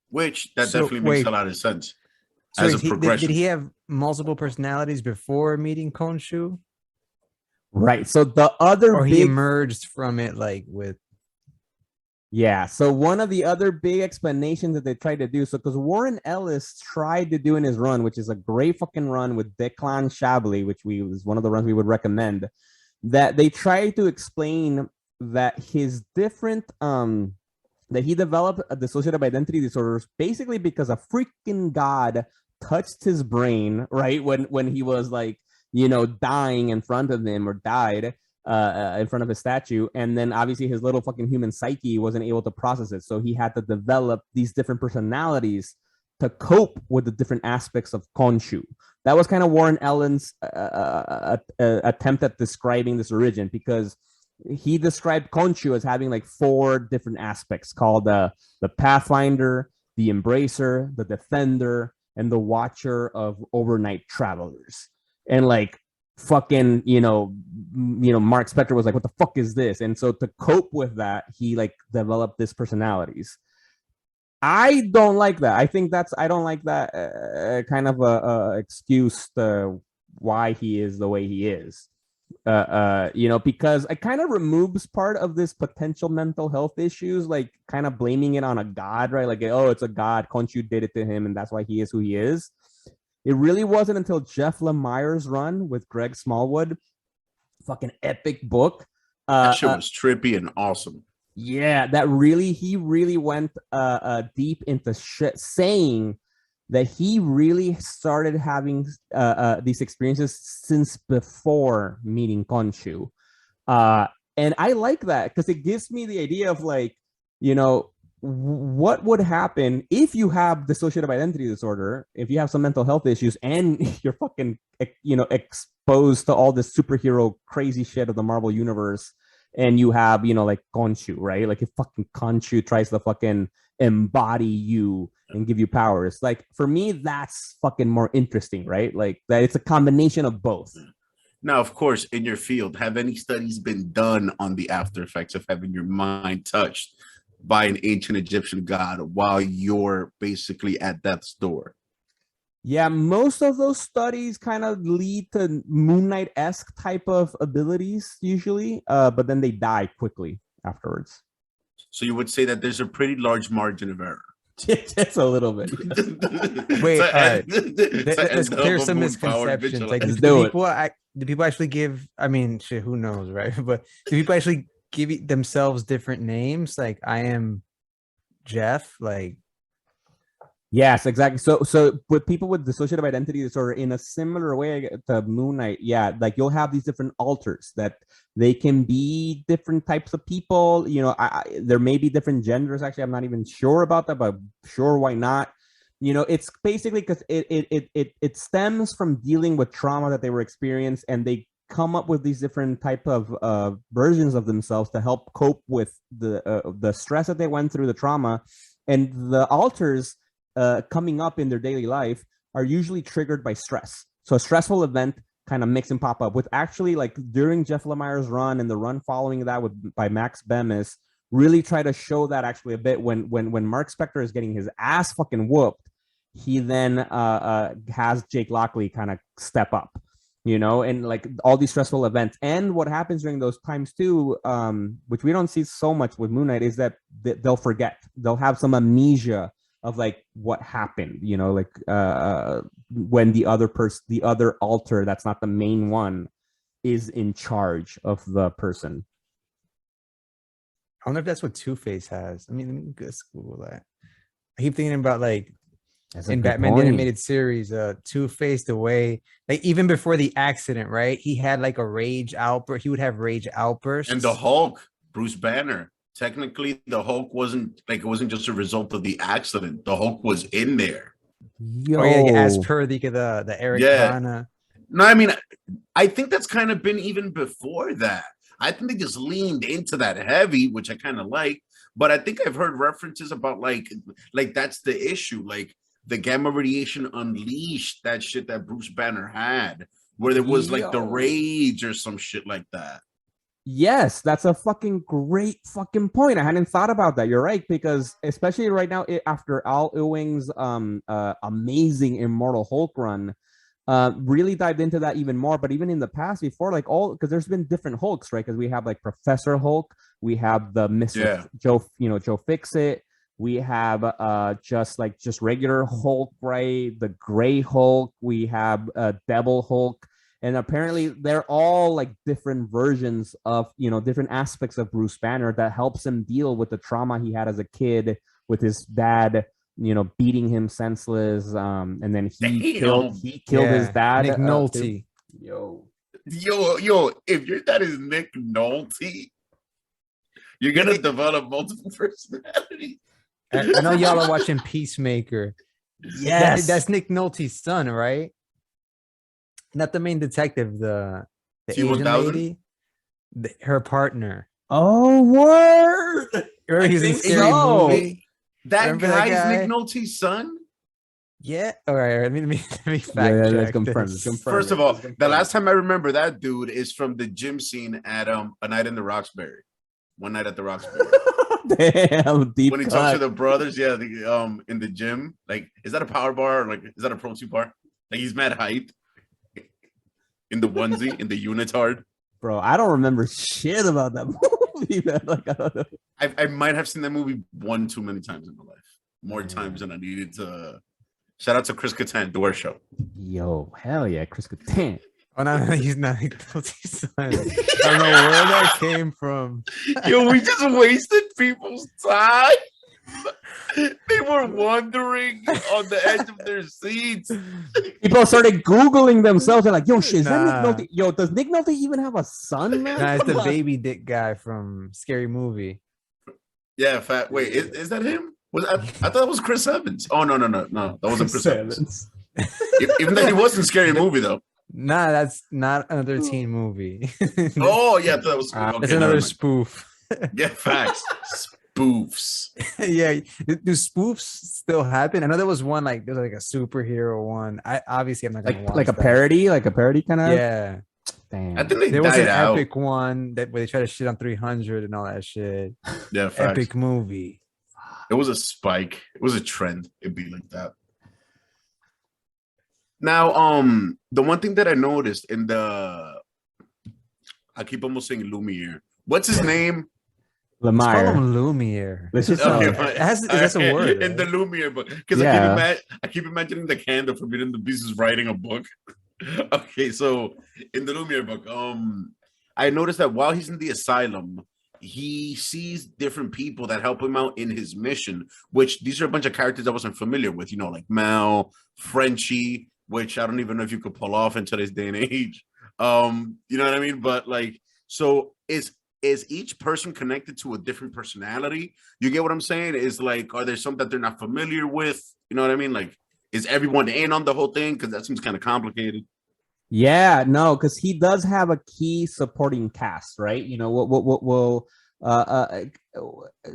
Which definitely makes a lot of sense. So as a progression. Did he have multiple personalities before meeting Khonshu? Right. So the other he emerged from it like with. Yeah. So one of the other big explanations that they tried to do, so because Warren Ellis tried to do in his run, which is a great fucking run with Declan Shalvey, which was one of the runs we would recommend, that they tried to explain that his different that he developed dissociative identity disorders basically because a freaking god touched his brain, right? When he was like, dying in front of him or died in front of his statue. And then obviously his little fucking human psyche wasn't able to process it. So he had to develop these different personalities to cope with the different aspects of Khonshu. That was kind of Warren Ellen's attempt at describing this origin, because he described Khonshu as having like 4 different aspects called the Pathfinder, the Embracer, the Defender, and the Watcher of Overnight Travelers. And like fucking, Mark Spector was like, what the fuck is this? And so to cope with that, he like developed these personalities. I don't like that. I don't like that kind of a excuse to why he is the way he is. Because it kind of removes part of this potential mental health issues, like kind of blaming it on a god, right? Like, oh, it's a god. Khonshu did it to him, and that's why he is who he is. It really wasn't until Jeff Lemire's run with Greg Smallwood, fucking epic book. That shit was trippy and awesome. Yeah, he really went deep into shit, saying that he really started having these experiences since before meeting Khonshu. And I like that because it gives me the idea of like, what would happen if you have dissociative identity disorder, if you have some mental health issues and you're fucking, exposed to all this superhero crazy shit of the Marvel universe, and you have, like Khonshu, right? Like if fucking Khonshu tries to fucking embody you and give you powers. Like for me, that's fucking more interesting, right? Like that it's a combination of both. Now, of course, in your field, have any studies been done on the after effects of having your mind touched by an ancient Egyptian god while you're basically at death's door? Yeah, most of those studies kind of lead to Moon Knight-esque type of abilities usually, but then they die quickly afterwards. So you would say that there's a pretty large margin of error. Just a little bit. Wait, let's clear some misconceptions. Like, do people actually give? I mean, shit, who knows, right? But do people actually give themselves different names? Like, I am Jeff. Like, yes, exactly. So with people with dissociative identity disorder, in a similar way to Moon Knight, yeah, like you'll have these different alters that they can be different types of people. There may be different genders. Actually, I'm not even sure about that, but sure, why not? It's basically because it stems from dealing with trauma that they were experienced, and they come up with these different type of versions of themselves to help cope with the stress that they went through, the trauma, and the alters coming up in their daily life are usually triggered by stress. So a stressful event kind of makes them pop up. With actually like during Jeff Lemire's run and the run following that by Max Bemis, really try to show that actually a bit when Mark Spector is getting his ass fucking whooped, he then has Jake Lockley kind of step up, and like all these stressful events. And what happens during those times too, which we don't see so much with Moon Knight, is that they'll forget. They'll have some amnesia of like what happened, when the other alter that's not the main one is in charge of the person. I wonder if that's what Two-Face has. I mean, let me just Google that. I keep thinking about like in Batman the Animated Series, Two-Face, the way like even before the accident, right? He had like a rage outburst. He would have rage outbursts. And the Hulk, Bruce Banner. Technically, the Hulk wasn't just a result of the accident. The Hulk was in there. Oh yeah, as per the Eric Bana. No, I mean, I think that's kind of been even before that. I think they just leaned into that heavy, which I kind of like. But I think I've heard references about like that's the issue. Like the gamma radiation unleashed that shit that Bruce Banner had, where there was like the rage or some shit like that. Yes, that's a fucking great fucking point. I hadn't thought about that. You're right, because especially right now after Al Ewing's amazing Immortal Hulk run, really dived into that even more. But even in the past, before, like because there's been different Hulks, right? Because we have like Professor Hulk, we have the Mr. Joe, Joe Fix-It. We have just regular Hulk, right? The Gray Hulk. We have Devil Hulk, and apparently they're all like different versions of different aspects of Bruce Banner that helps him deal with the trauma he had as a kid with his dad, beating him senseless. And then he killed his dad, Nick Nolte. Yo, if your dad is Nick Nolte, you're gonna develop multiple personalities. I know y'all are watching Peacemaker. Yes, that's Nick Nolte's son, right? Not the main detective, the Asian lady, her partner. Oh, word! He's in Scary Movie. That guy's Nick Nolte's son? Yeah. All right. Let me fact check. Confirm. First of all, the last time I remember that dude is from the gym scene at A Night in the Roxbury. One Night at the Roxbury. Damn, deep when he cut. talks to the brothers, in the gym. Like, is that a power bar? Or like, is that a protein bar? Like, he's mad hype in the onesie, in the unitard. Bro, I don't remember shit about that movie, man. Like, I don't know. I might have seen that movie one too many times in my life. More times than I needed to. Shout out to Chris Kattan, Door Show. Yo, hell yeah, Chris Kattan. Oh no, he's not Nick Nolte's son. I don't know where that came from. Yo, we just wasted people's time. They were wondering on the edge of their seats. People started Googling themselves. They're like, yo, shit, is that Nick Nolte? Yo, does Nick Nolte even have a son, man? Nah, it's the baby dick guy from Scary Movie. Yeah, wait, is that him? I thought it was Chris Evans. Oh, no. That wasn't Chris Evans. Even though he was in Scary Movie, though. Nah, that's not another teen movie. Oh, yeah, that was it's another spoof. Yeah, facts. Spoofs. Yeah, do spoofs still happen? I know there was one there's like a superhero one. I'm not gonna watch a parody, like a parody kind of. Yeah. Damn. I think there was an epic one where they try to shit on 300 and all that shit. Yeah, facts. Epic movie. It was a spike. It was a trend. It'd be like that. Now, the one thing that I noticed I keep almost saying Lumiere. What's his name? Lemire. Call him Lumiere. That's a word. In the Lumiere book. Because I keep imagining the candle from Beauty and the Beast is writing a book. Okay, so in the Lumiere book, I noticed that while he's in the asylum, he sees different people that help him out in his mission, which these are a bunch of characters I wasn't familiar with, like Mal, Frenchie, which I don't even know if you could pull off in today's day and age. You know what I mean? But so is each person connected to a different personality? You get what I'm saying? Is are there some that they're not familiar with? You know what I mean? Is everyone in on the whole thing? Because that seems kind of complicated. Yeah, no, because he does have a key supporting cast, right?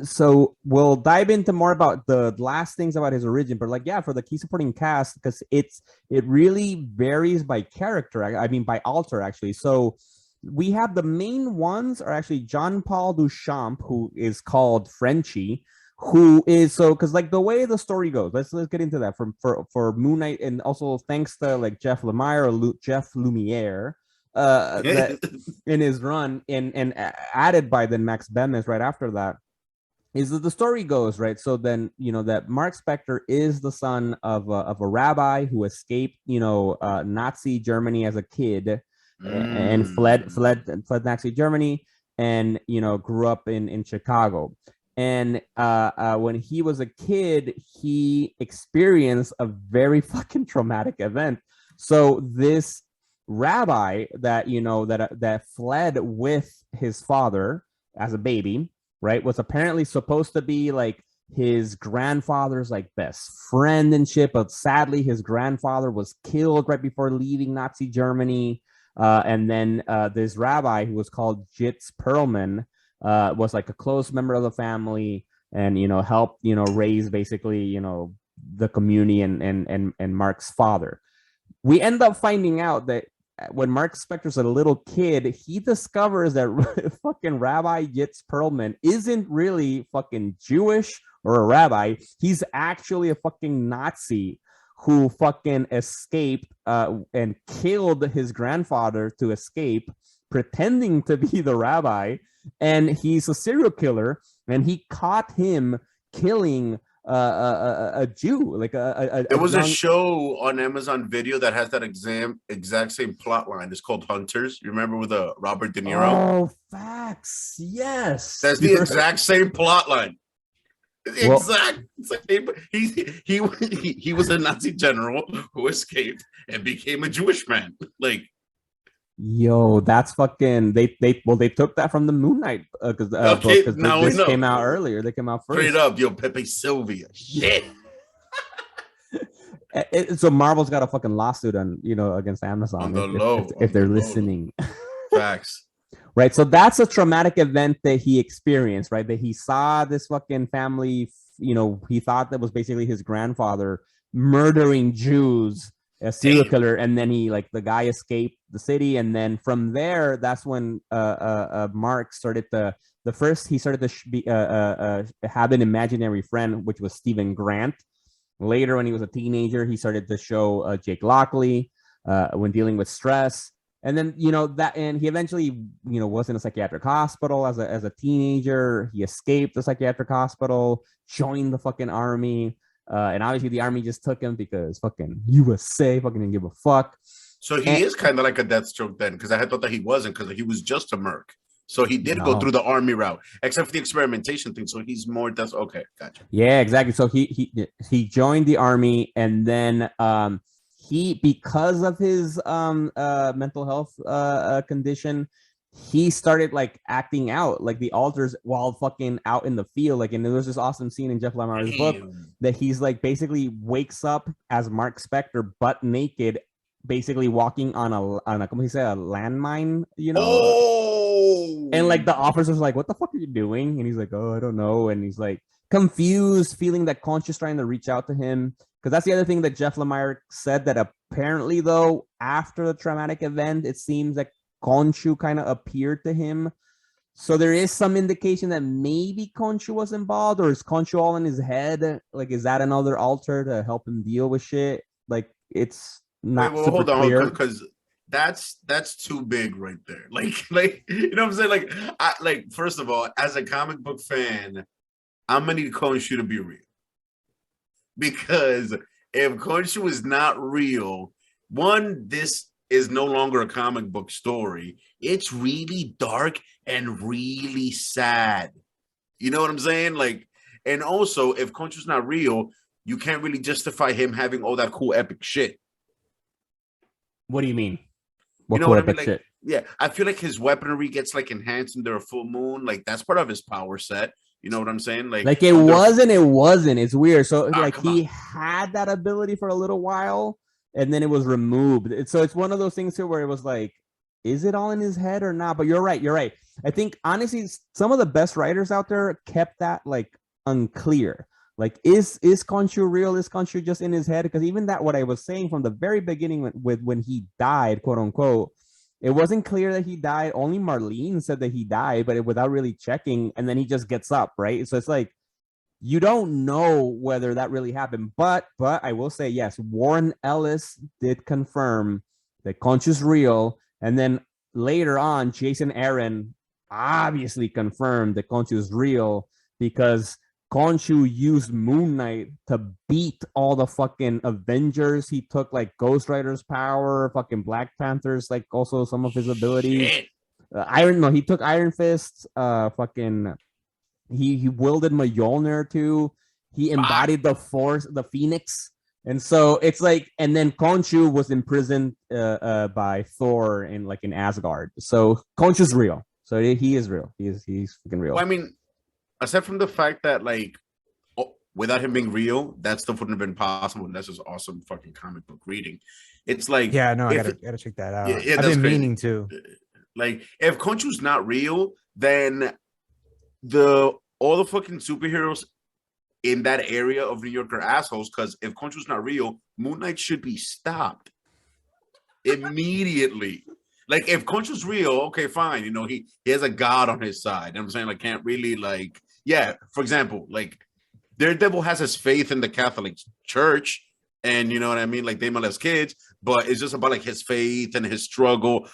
So we'll dive into more about the last things about his origin, but for the key supporting cast, because it really varies by character. I mean, by alter actually. So we have the main ones are actually Jean-Paul Duchamp, who is called Frenchie, who is because the way the story goes, let's get into that for Moon Knight, and also thanks to Jeff Lemire or Jeff Lumiere that in his run and added by then Max Bemis right after that, is that the story goes right. So then that Mark Spector is the son of a rabbi who escaped Nazi Germany as a kid and fled Nazi Germany and grew up in Chicago. And when he was a kid, he experienced a very fucking traumatic event. So this rabbi that that fled with his father as a baby, right, was apparently supposed to be his grandfather's best friend and shit, but sadly his grandfather was killed right before leaving Nazi Germany. And then this rabbi who was called Jitz Perlman was a close member of the family and helped raise basically the community and Mark's father. We end up finding out that when Mark Spector's a little kid, he discovers that fucking Rabbi Jitz Perlman isn't really fucking Jewish or a rabbi. He's actually a fucking Nazi who fucking escaped and killed his grandfather to escape, pretending to be the rabbi, and he's a serial killer, and he caught him killing a Jew, like There was a show on Amazon Video that has that exact same plot line. It's called Hunters. You remember with Robert De Niro? Oh, facts. Yes, That's the exact same plot line. Exact same. He was a Nazi general who escaped and became a Jewish man. Like, yo, that's fucking. They took that from the Moon Knight because this came out earlier. They came out first. Straight up, yo, Pepe Sylvia. Shit. So Marvel's got a fucking lawsuit on against Amazon on the low if they're listening. Facts. Right, so that's a traumatic event that he experienced, right? That he saw this fucking family, he thought that was basically his grandfather murdering Jews, a serial killer, and then the guy escaped the city, and then from there, that's when Mark started to have an imaginary friend, which was Stephen Grant. Later, when he was a teenager, he started to show Jake Lockley when dealing with stress. And then, and he eventually, was in a psychiatric hospital as a teenager. He escaped the psychiatric hospital, joined the fucking army. And obviously the army just took him because fucking USA fucking didn't give a fuck. So he is kind of like a Deathstroke then, because I had thought that he wasn't, because he was just a merc. So he did go through the army route, except for the experimentation thing. So he's more okay, gotcha. Yeah, exactly. So he joined the army, and then because of his mental health condition, he started acting out like the alters while fucking out in the field. And there was this awesome scene in Jeff Lemire's book that he's basically wakes up as Mark Spector, butt naked, basically walking on a landmine, and the officer's like, what the fuck are you doing? And he's like, oh, I don't know. And he's confused, feeling that Khonshu's trying to reach out to him. Because that's the other thing that Jeff Lemire said, that apparently, though, after the traumatic event, it seems that Khonshu kind of appeared to him. So there is some indication that maybe Khonshu was involved, or is Khonshu all in his head? Is that another alter to help him deal with shit? It's not super clear. Because that's too big right there. You know what I'm saying? First of all, as a comic book fan, I'm gonna need Khonshu to be real. Because if Khonshu is not real, this is no longer a comic book story. It's really dark and really sad. You know what I'm saying? And also, if Khonshu's not real, you can't really justify him having all that cool epic shit. What do you mean? What cool epic shit? Yeah, I feel like his weaponry gets enhanced under a full moon. That's part of his power set. You know what I'm saying? It wasn't. It's weird. So he had that ability for a little while, and then it was removed. So it's one of those things here where it was is it all in his head or not? But you're right. I think honestly, some of the best writers out there kept that unclear. Is Khonshu real? Is Khonshu just in his head? Because even that, what I was saying from the very beginning when he died, quote unquote, it wasn't clear that he died. Only Marlene said that he died, but without really checking. And then he just gets up, right? So it's you don't know whether that really happened. But I will say, yes, Warren Ellis did confirm that Khonshu's real. And then later on, Jason Aaron obviously confirmed that Khonshu is real, because Khonshu used Moon Knight to beat all the fucking Avengers. He took Ghost Rider's power, fucking Black Panther's also some of his abilities. He took Iron Fist. Fucking he wielded Mjolnir too. He embodied the Force, the Phoenix, and so it's and then Khonshu was imprisoned by Thor in Asgard. So Khonshu's real. So he is real. He's fucking real. Well, I mean, aside from the fact that without him being real, that stuff wouldn't have been possible. And that's just awesome fucking comic book reading. It's yeah, no, I gotta check that out. Yeah, I've been meaning to. If Khonshu's not real, then all the fucking superheroes in that area of New York are assholes. Because if Khonshu's not real, Moon Knight should be stopped immediately. If Khonshu's real, okay, fine. He has a god on his side. You know what I'm saying? Can't really yeah. For example, Daredevil has his faith in the Catholic Church, and you know what I mean, like Daimon has kids, but it's just about like his faith and his struggle.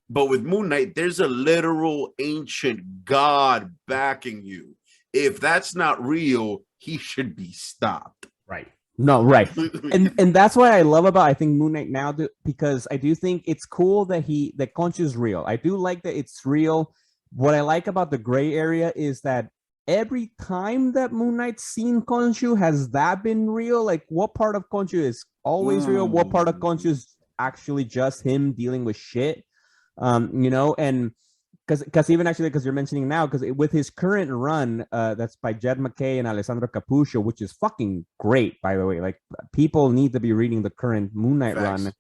But with Moon Knight, there's a literal ancient god backing you. If that's not real, he should be stopped. Right. No, right. And that's what I love about, I think, Moon Knight now, because I do think it's cool that Khonshu is real. I do like that it's real. What I like about the gray area is that every time that Moon Knight's seen Khonshu, has that been real? Like, what part of Khonshu is always real? What part of Khonshu is actually just him dealing with shit? You know, and because even actually, because you're mentioning now, because with his current run, that's by Jed McKay and Alessandro Capuscio, which is fucking great, by the way. Like, people need to be reading the current Moon Knight run.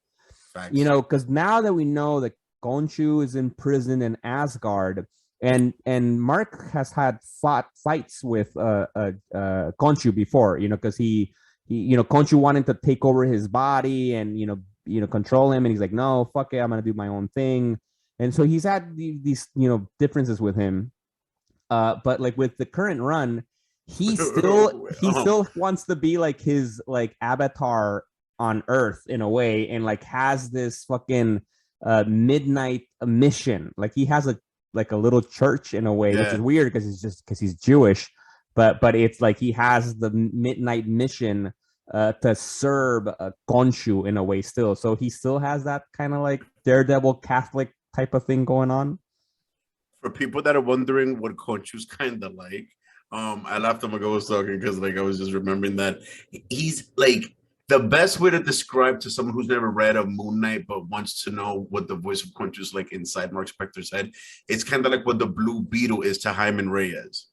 Facts. You know, because now that we know that Khonshu is in prison in Asgard, and Mark has had fights with Khonshu before, you know, because he you know, Khonshu wanted to take over his body and you know control him, and he's like, no, fuck it, I'm gonna do my own thing. And so he's had these you know, differences with him, but like with the current run, he still wants to be like his like avatar on Earth in a way, and like has this fucking midnight mission. Like he has a little church in a way, which is weird because he's Jewish, but it's like he has the midnight mission to serve Khonshu in a way still. So he still has that kind of like Daredevil Catholic type of thing going on. For people that are wondering what Khonshu's kind of like, I laughed at Mago was talking because like I was just remembering that he's like the best way to describe to someone who's never read of Moon Knight but wants to know what the voice of Khonshu is like inside Mark Spector's head. It's kind of like what the Blue Beetle is to Hyman Reyes.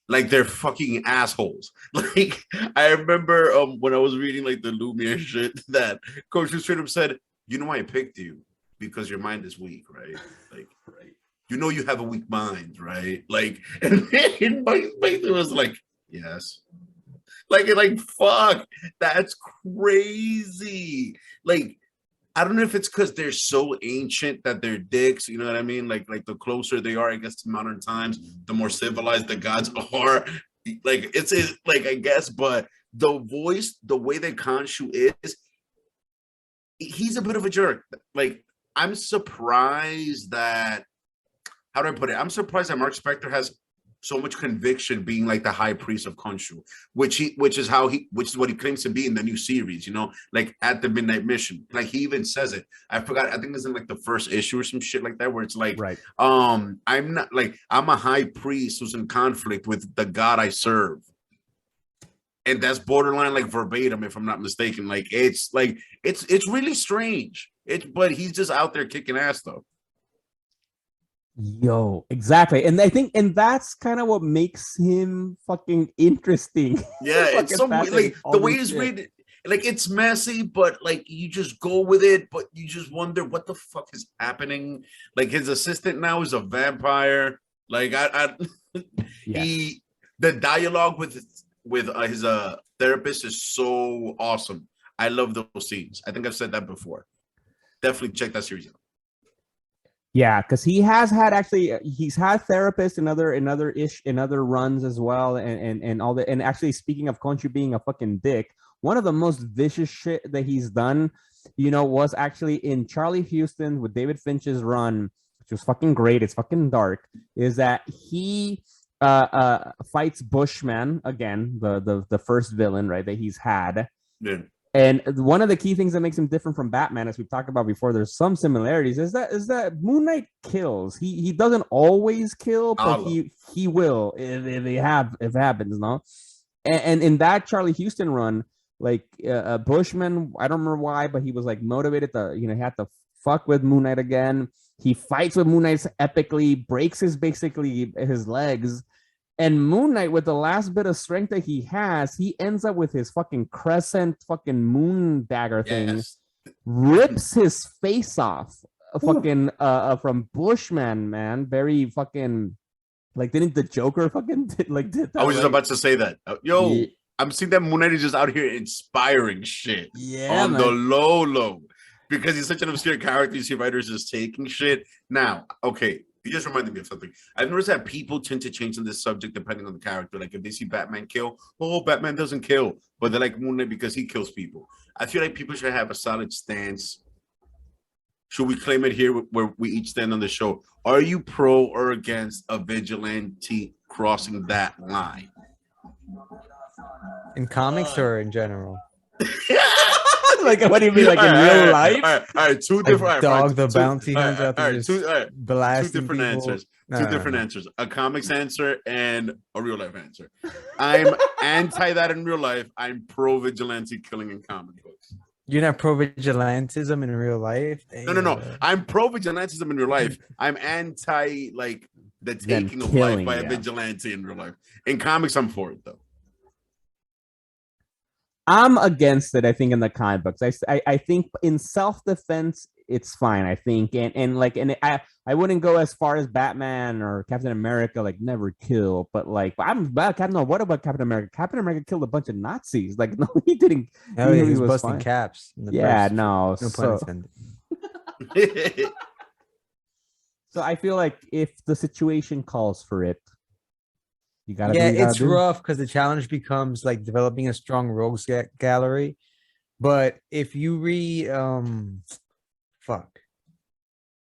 Like they're fucking assholes. Like I remember when I was reading like the Lumiere shit that Khonshu straight up said, "You know why I picked you? Because your mind is weak, right? Like, right? You know you have a weak mind, right? Like," and it was like, yes. Like, fuck, that's crazy. Like, I don't know if it's because they're so ancient that they're dicks, you know what I mean? Like the closer they are, I guess, to modern times, the more civilized the gods are. Like, it's like, I guess, but the voice, the way that Khonshu is, he's a bit of a jerk. Like, I'm surprised that, how do I put it? I'm surprised that Mark Spector has so much conviction being like the high priest of Khonshu, which is what he claims to be in the new series, you know, like at the Midnight Mission. Like he even says it. I forgot, I think it's in like the first issue or some shit like that, where it's like, right. I'm a high priest who's in conflict with the God I serve. And that's borderline like verbatim, if I'm not mistaken. Like it's really strange. But he's just out there kicking ass though. Yo, exactly. And I think, and that's kind of what makes him fucking interesting. Yeah, it's so like the way he's read, like it's messy, but like you just go with it, but you just wonder what the fuck is happening. Like his assistant now is a vampire. Like the dialogue with his therapist is so awesome. I love those scenes. I think I've said that before. Definitely check that series out. Yeah, because he's had therapists in other runs as well, and all that. And actually, speaking of Khonshu being a fucking dick, one of the most vicious shit that he's done, you know, was actually in Charlie Houston with David Finch's run, which was fucking great. It's fucking dark. Is that he fights Bushman again, the first villain, right, that he's had. Yeah. And one of the key things that makes him different from Batman, as we've talked about before, there's some similarities, is that Moon Knight kills. He doesn't always kill, but he will if it happens, no? And in that Charlie Houston run, like Bushman, I don't remember why, but he was like motivated to, you know, he had to fuck with Moon Knight again. He fights with Moon Knight epically, breaks his legs. And Moon Knight, with the last bit of strength that he has, he ends up with his fucking crescent fucking moon dagger thing, rips his face off fucking from Bushman, man. Very fucking, like, didn't the Joker fucking did that? I was just about to say that. I'm seeing that Moon Knight is just out here inspiring shit on the low, because he's such an obscure character. You see writers just taking shit. Now, okay, You just reminded me of something. I've noticed that people tend to change on this subject depending on the character. Like if they see Batman kill, oh, Batman doesn't kill, but they like Moon Knight because he kills people. I feel like people should have a solid stance. Should we claim it here where we each stand on the show? Are you pro or against a vigilante crossing that line? In comics or in general? Like, what do you mean, like in real life? All right, two Like different. Dog the Bounty Hunter out there just two blasting different people? answers. No, Two no, different no. answers. A comics answer and a real life answer. I'm anti that in real life. I'm pro vigilante killing in comic books. You're not pro vigilantism in real life? No. I'm pro vigilantism in real life. I'm anti like the Them taking of killing, life by yeah. a vigilante in real life. In comics, I'm for it though. I'm against it. I think in the comic books, I think in self-defense it's fine. I think and I wouldn't go as far as Batman or Captain America, like never kill, but like I'm bad. No, what about Captain America? Captain America killed a bunch of Nazis. Like no, he didn't. Hell yeah, he was was busting fine. caps. In the Yeah, first, no. no pun So, intended. so I feel like if the situation calls for it, you gotta. Yeah, do what you it's gotta do. rough because the challenge becomes like developing a strong rogues gallery. But if you read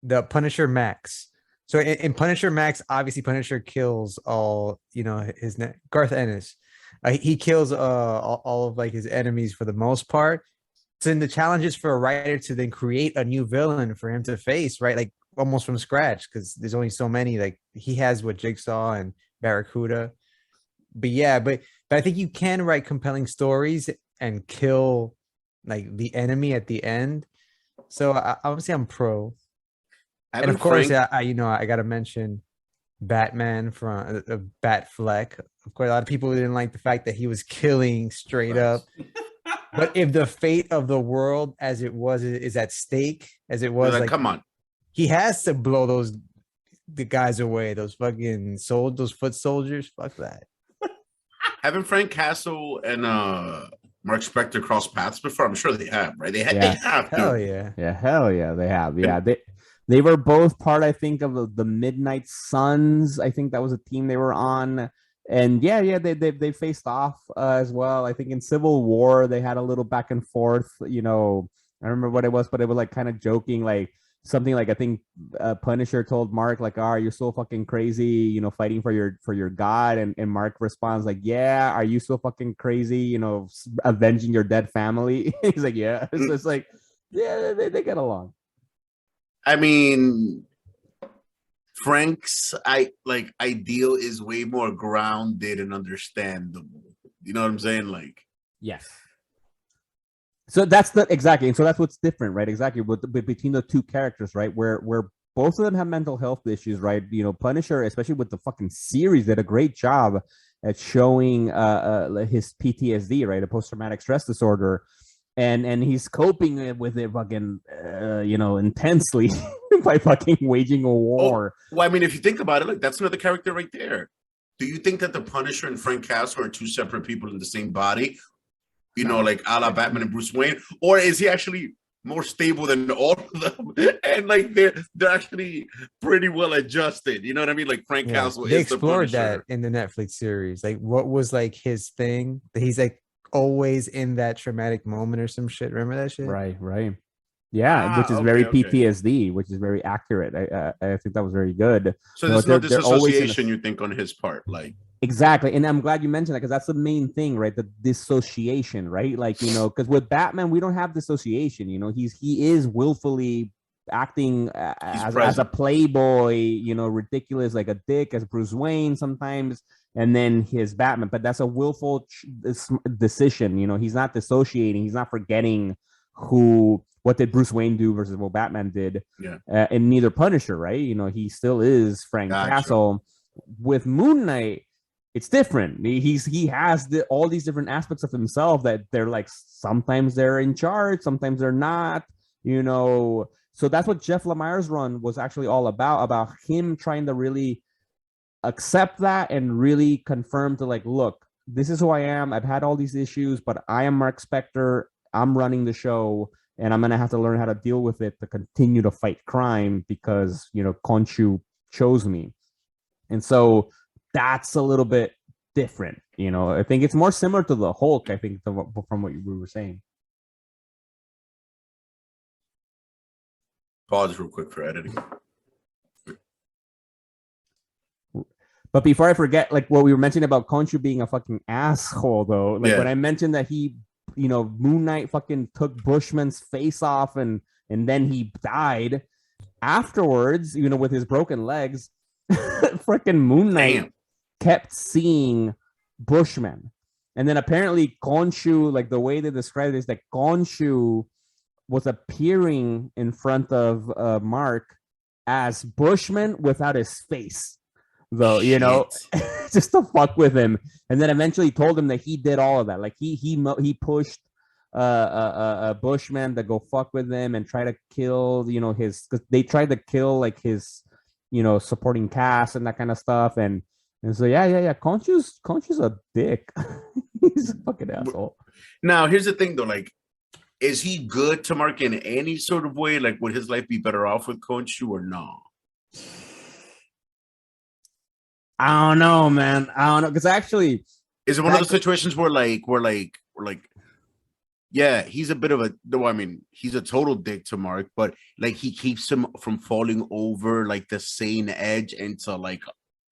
the Punisher Max. So in Punisher Max, obviously Punisher kills all, his Garth Ennis. He kills all of like his enemies for the most part. So then the challenge is for a writer to then create a new villain for him to face, right? Like almost from scratch, because there's only so many. Like he has what Jigsaw and Barracuda. But yeah, but I think you can write compelling stories and kill like the enemy at the end. So obviously I'm pro. And of course, I got to mention Batman from Batfleck. Of course, a lot of people didn't like the fact that he was killing straight up. But if the fate of the world as it was is at stake, as it was, like come on, he has to blow the guys away. Those fucking those foot soldiers. Fuck that. Haven't Frank Castle and Mark Spector crossed paths before? I'm sure they have, right? They have to. Hell yeah. Yeah, hell yeah, they have. Yeah, they were both part, I think, of the Midnight Suns. I think that was a team they were on. And yeah, they faced off as well. I think in Civil War they had a little back and forth. I don't remember what it was, but it was like kind of joking, like something like I think Punisher told Mark like, "Are you so fucking crazy? Fighting for your god?" And Mark responds like, "Yeah, are you so fucking crazy? Avenging your dead family?" He's like, "Yeah." So it's like, yeah, they get along. I mean, Frank's ideal is way more grounded and understandable. You know what I'm saying? Like, yes. So that's exactly. And so that's what's different, right? Exactly. Between the two characters, right? Where both of them have mental health issues, right? Punisher, especially with the fucking series, did a great job at showing his PTSD, right? A post-traumatic stress disorder. And he's coping with it fucking, intensely by fucking waging a war. Well, I mean, if you think about it, like that's another character right there. Do you think that the Punisher and Frank Castle are two separate people in the same body? Like a la Batman and Bruce Wayne, or is he actually more stable than all of them? And like they're actually pretty well adjusted. You know what I mean? Like Frank Castle. They explored that in the Netflix series. Like, what was like his thing? That he's like always in that traumatic moment or some shit. Remember that shit? Right. Yeah, which is very PTSD, which is very accurate. I think that was very good. So there's no disassociation, you think, on his part, like. Exactly. And I'm glad you mentioned that because that's the main thing, right? The dissociation, right? Like, because with Batman, we don't have dissociation. He is willfully acting as a playboy, ridiculous, like a dick, as Bruce Wayne sometimes, and then his Batman. But that's a willful decision. He's not dissociating. He's not forgetting what did Bruce Wayne do versus what Batman did. Yeah. And neither Punisher, right? He still is Frank Castle. With Moon Knight, it's different. He has all these different aspects of himself that they're like, sometimes they're in charge, sometimes they're not, So that's what Jeff Lemire's run was actually all about him trying to really accept that and really confirm to like, look, this is who I am. I've had all these issues, but I am Mark Spector. I'm running the show, and I'm going to have to learn how to deal with it to continue to fight crime because, Khonshu chose me. And so that's a little bit different, you know. I think it's more similar to the Hulk, I think, from what we were saying. Pause real quick for editing. But before I forget, like what we were mentioning about Khonshu being a fucking asshole, though, like when I mentioned that he, you know, Moon Knight fucking took Bushman's face off and then he died afterwards, you know, with his broken legs, freaking Moon Knight kept seeing Bushman. And then apparently Khonshu, like the way they described it is that Khonshu was appearing in front of Mark as Bushman without his face. Though, you know, just to fuck with him, and then eventually told him that he did all of that. Like he pushed Bushman to go fuck with him and try to kill, you know, because they tried to kill like his, you know, supporting cast and that kind of stuff. And so yeah. Khonshu's a dick. He's a fucking asshole. Now here's the thing though, like, is he good to Mark in any sort of way? Like, would his life be better off with Khonshu or no? I don't know, man. I don't know, because actually, is it one of those situations where yeah, he's a bit of a, no, I mean, he's a total dick to Mark, but like he keeps him from falling over like the sane edge into like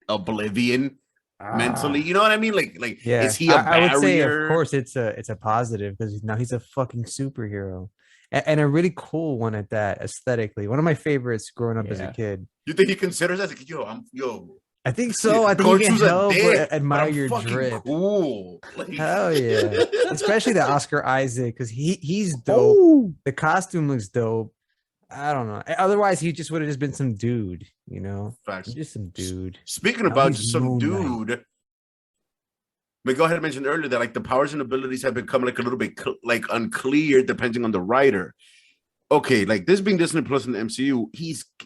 oblivion mentally. You know what I mean? Like, yeah. Is he a barrier? I would say, of course, it's a positive because now he's a fucking superhero. And a really cool one at that, aesthetically. One of my favorites growing up as a kid. You think he considers that? Like, I think so. I think you can help but admire your drip. Cool. Like, hell yeah. Especially the Oscar Isaac, because he's dope. Ooh. The costume looks dope. I don't know. Otherwise, he just would have just been some dude, you know? Facts. Just some dude. Speaking about just some dude, but go ahead and mention earlier that like the powers and abilities have become like a little bit like unclear depending on the writer. Okay, like this being Disney Plus in the MCU,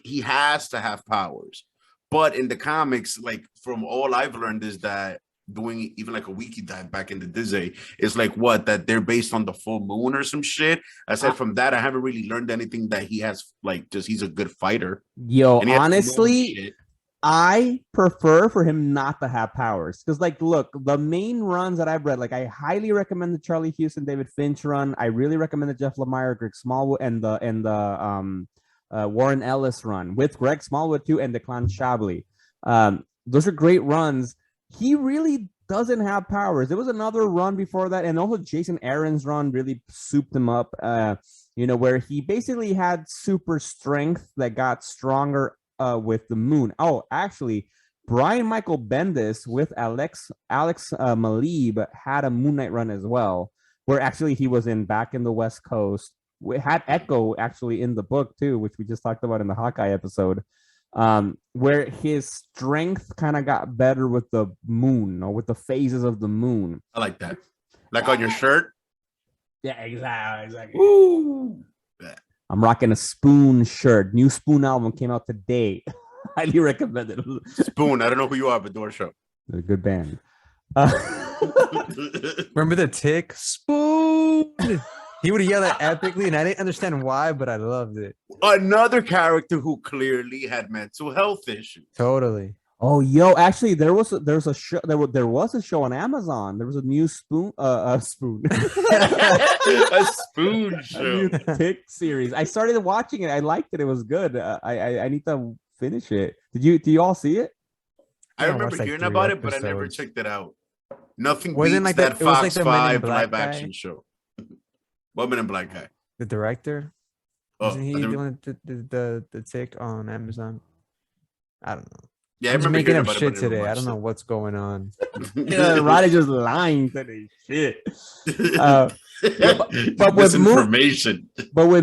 he has to have powers. But in the comics, like from all I've learned is that doing even like a wiki dive back into Disney, is like that they're based on the full moon or some shit. Aside from that, I haven't really learned anything that he has like just he's a good fighter. Yo, honestly, I prefer for him not to have powers because, like, look, the main runs that I've read, like, I highly recommend the Charlie Houston, David Finch run. I really recommend the Jeff Lemire, Greg Smallwood, and the Warren Ellis run with Greg Smallwood too, and Declan Shalvey. Those are great runs. He really doesn't have powers. There was another run before that, and also Jason Aaron's run really souped him up. You know, where he basically had super strength that got stronger with the moon. Oh, actually, Brian Michael Bendis with Alex Malib had a Moon Knight run as well, where actually he was back in the West Coast. We had Echo actually in the book too, which we just talked about in the Hawkeye episode, where his strength kind of got better with the moon or with the phases of the moon. I like that. Like on your shirt? Yeah, exactly. Woo! Yeah. I'm rocking a Spoon shirt. New Spoon album came out today. Highly recommend it. Spoon, I don't know who you are, but door show. They're a good band. Remember the Tick? Spoon! He would yell it epically, and I didn't understand why, but I loved it. Another character who clearly had mental health issues. Totally. Oh, yo! Actually, there's a show. There was a show on Amazon. There was a new Spoon, a Spoon, a Spoon show, a new Tick series. I started watching it. I liked it. It was good. I need to finish it. Do you all see it? I remember hearing about it, but I never checked it out. Nothing beats like that Fox 5 live action show. Woman in Black guy. The director? Isn't he doing the Tick on Amazon? I don't know. Yeah, I'm making up shit today. I don't know what's going on. Roddy just lying today. Shit. But with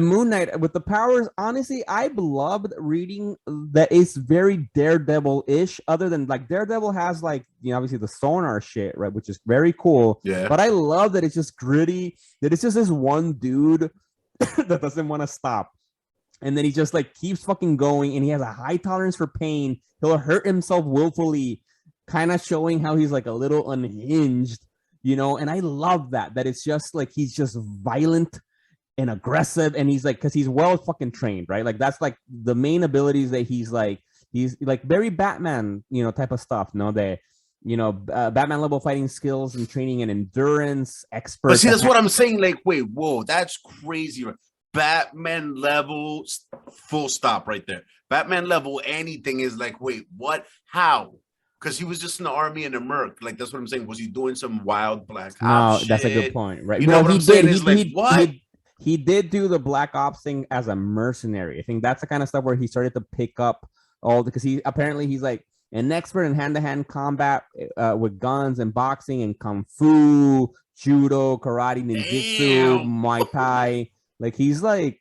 Moon Knight, with the powers, honestly, I loved reading that it's very Daredevil-ish. Other than like Daredevil has like, you know, obviously the sonar shit, right, which is very cool. Yeah. But I love that it's just gritty. That it's just this one dude that doesn't want to stop. And then he just like keeps fucking going, and he has a high tolerance for pain. He'll hurt himself willfully, kind of showing how he's like a little unhinged, you know. And I love that it's just like he's just violent and aggressive, and he's like, because he's well fucking trained, right? Like that's like the main abilities that he's like, he's like very Batman, type of stuff. No, Batman level fighting skills and training and endurance expert. But see, that's what I'm saying. Like, wait, whoa, that's crazy. Batman level, full stop right there. Batman level anything is like, wait, what? How? Because he was just in the army and a merc. Like, that's what I'm saying. Was he doing some wild black ops shit? That's a good point, right? You know what I'm saying? Is like, what? He did do the black ops thing as a mercenary. I think that's the kind of stuff where he started to pick up because he's like an expert in hand-to-hand combat with guns and boxing and kung fu, judo, karate, ninjutsu, Muay Thai. Like he's the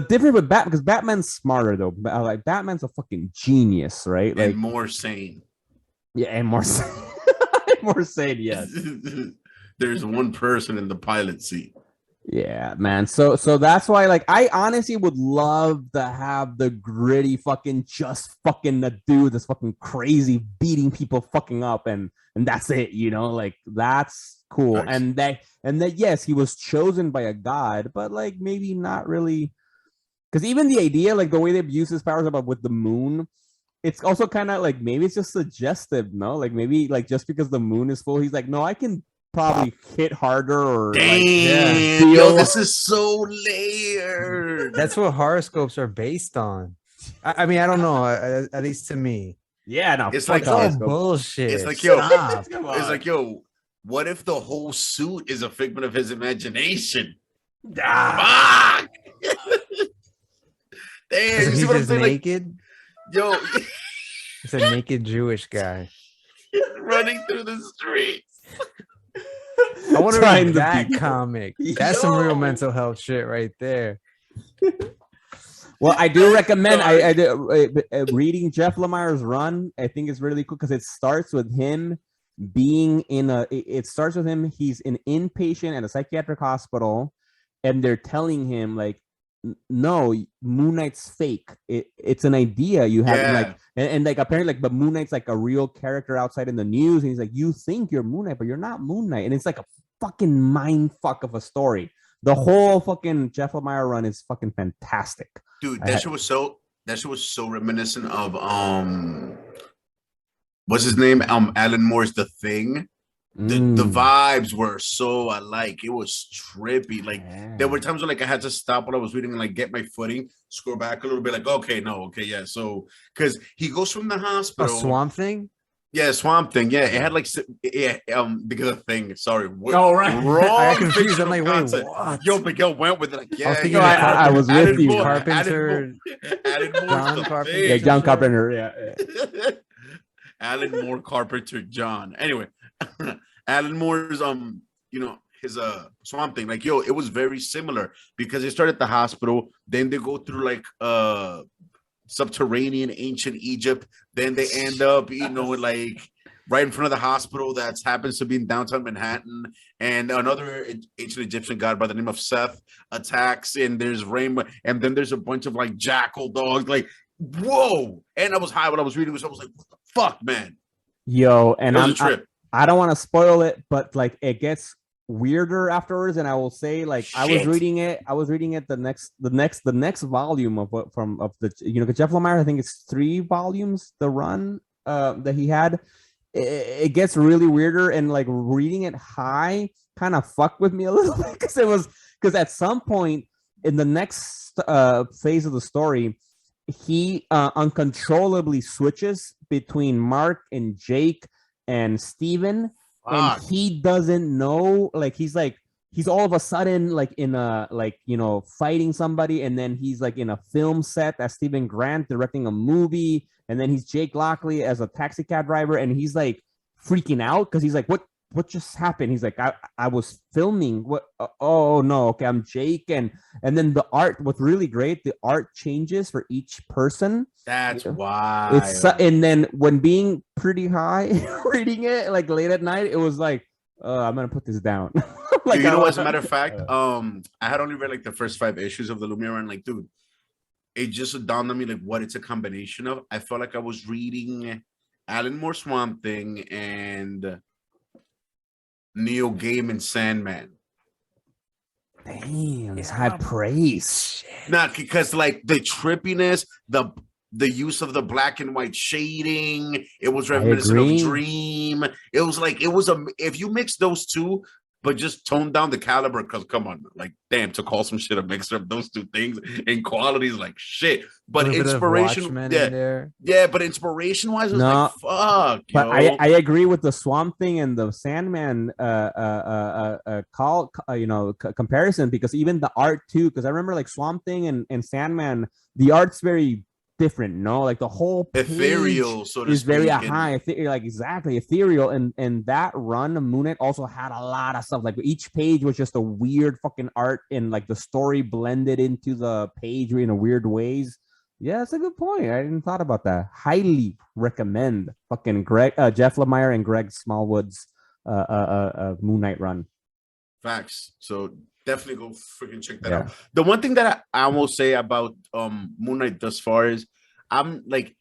difference with Batman, because Batman's smarter though. Like Batman's a fucking genius, right? Like and more sane. Yeah, and more sane. More sane, yes. There's one person in the pilot seat. Yeah, man. So that's why, like, I honestly would love to have the gritty fucking the dude that's fucking crazy beating people fucking up and that's it, like that's cool. Nice. And that yes, he was chosen by a god, but like maybe not really, because even the idea, like the way they've used his powers about with the moon, it's also kind of like maybe it's just suggestive, no? Like maybe like just because the moon is full, he's like, no, I can probably hit harder or damn, yo, this is so layered. That's what horoscopes are based on. I mean, I don't know, at least to me. Yeah, no, it's like all bullshit. It's like, yo, it's like, yo, what if the whole suit is a figment of his imagination? Fuck! Damn, you see what I'm saying? Naked? Like, yo, it's a naked Jewish guy running through the streets. I want to read that comic. That's some real mental health shit right there. Well, I do recommend I reading Jeff Lemire's run. I think it's really cool because it starts with him being he's an inpatient at a psychiatric hospital, and they're telling him like, no, Moon Knight's fake. It's an idea you have, like, and like apparently, like, but Moon Knight's like a real character outside in the news, and he's like, you think you're Moon Knight, but you're not Moon Knight, and it's like a fucking mind fuck of a story. The whole fucking Jeff Lemire run is fucking fantastic, dude. That shit was so reminiscent of what's his name? Alan Moore's The Thing. The vibes were so alike. It was trippy. Like there were times when like I had to stop what I was reading and like get my footing, scroll back a little bit, like yeah. So because he goes from the hospital, Swamp Thing. Yeah, Swamp Thing. Yeah, it had like because of Thing. Sorry. Oh right. Wrong. I got confused. I'm like, wait, what? Yo, Miguel went with it. Like, yeah, I was with you. Carpenter. John Carpenter. Yeah, John Carpenter. Yeah. Alan Moore, Carpenter, John. Anyway, Alan Moore's his Swamp Thing. Like, yo, it was very similar because they start at the hospital, then they go through like subterranean ancient Egypt, then they end up, like right in front of the hospital that happens to be in downtown Manhattan, and another ancient Egyptian god by the name of Seth attacks, and there's rainbow, and then there's a bunch of like jackal dogs, like whoa. And I was high when I was reading this. I was like, what the fuck, man? Yo, and I don't want to spoil it, but like it gets weirder afterwards, and I will say, like, shit. I was reading it the next volume of the Jeff Lemire, I think it's 3 volumes, the run that he had. It gets really weirder, and like reading it high kind of fucked with me a little bit because at some point in the next phase of the story, he uncontrollably switches between Mark and Jake and Steven. And he doesn't know, like he's all of a sudden like in a fighting somebody, and then he's like in a film set as Stephen Grant directing a movie, and then he's Jake Lockley as a taxi cab driver, and he's like freaking out because he's like, what just happened? He's like, I was filming. What? Oh no, okay, I'm Jake, and then the art. What's really great, the art changes for each person. That's why and then when being pretty high, reading it like late at night, it was like, I'm gonna put this down. Like, you know, as a matter of fact, I had only read like the first 5 issues of the Lumiere, and like, dude, it just dawned on me like what it's a combination of. I felt like I was reading Alan Moore Swamp Thing and Neil Gaiman Sandman. Damn, it's high praise. Not because like the trippiness, the use of the black and white shading. It was I reminiscent of agree. Dream. It was like if you mix those two, but just tone down the caliber, because come on, like damn, to call some shit a mixture of those two things in quality is like shit. But little bit of inspiration, Watchmen in there. yeah, but inspiration wise, it was No, like fuck, But yo. I agree with the Swamp Thing and the Sandman comparison, because even the art too, because I remember like Swamp Thing and Sandman, the art's very different, no? Like the whole page Ethereal, so to is very speak, and- high, like exactly ethereal, and that run of Moon Knight also had a lot of stuff. Like each page was just a weird fucking art, and like the story blended into the page in a weird ways. Yeah, that's a good point. I didn't thought about that. Highly recommend fucking Jeff Lemire and Greg Smallwood's Moon Knight run. Facts. So definitely go freaking check that Yeah. out. The one thing that I will say about Moon Knight thus far is I'm like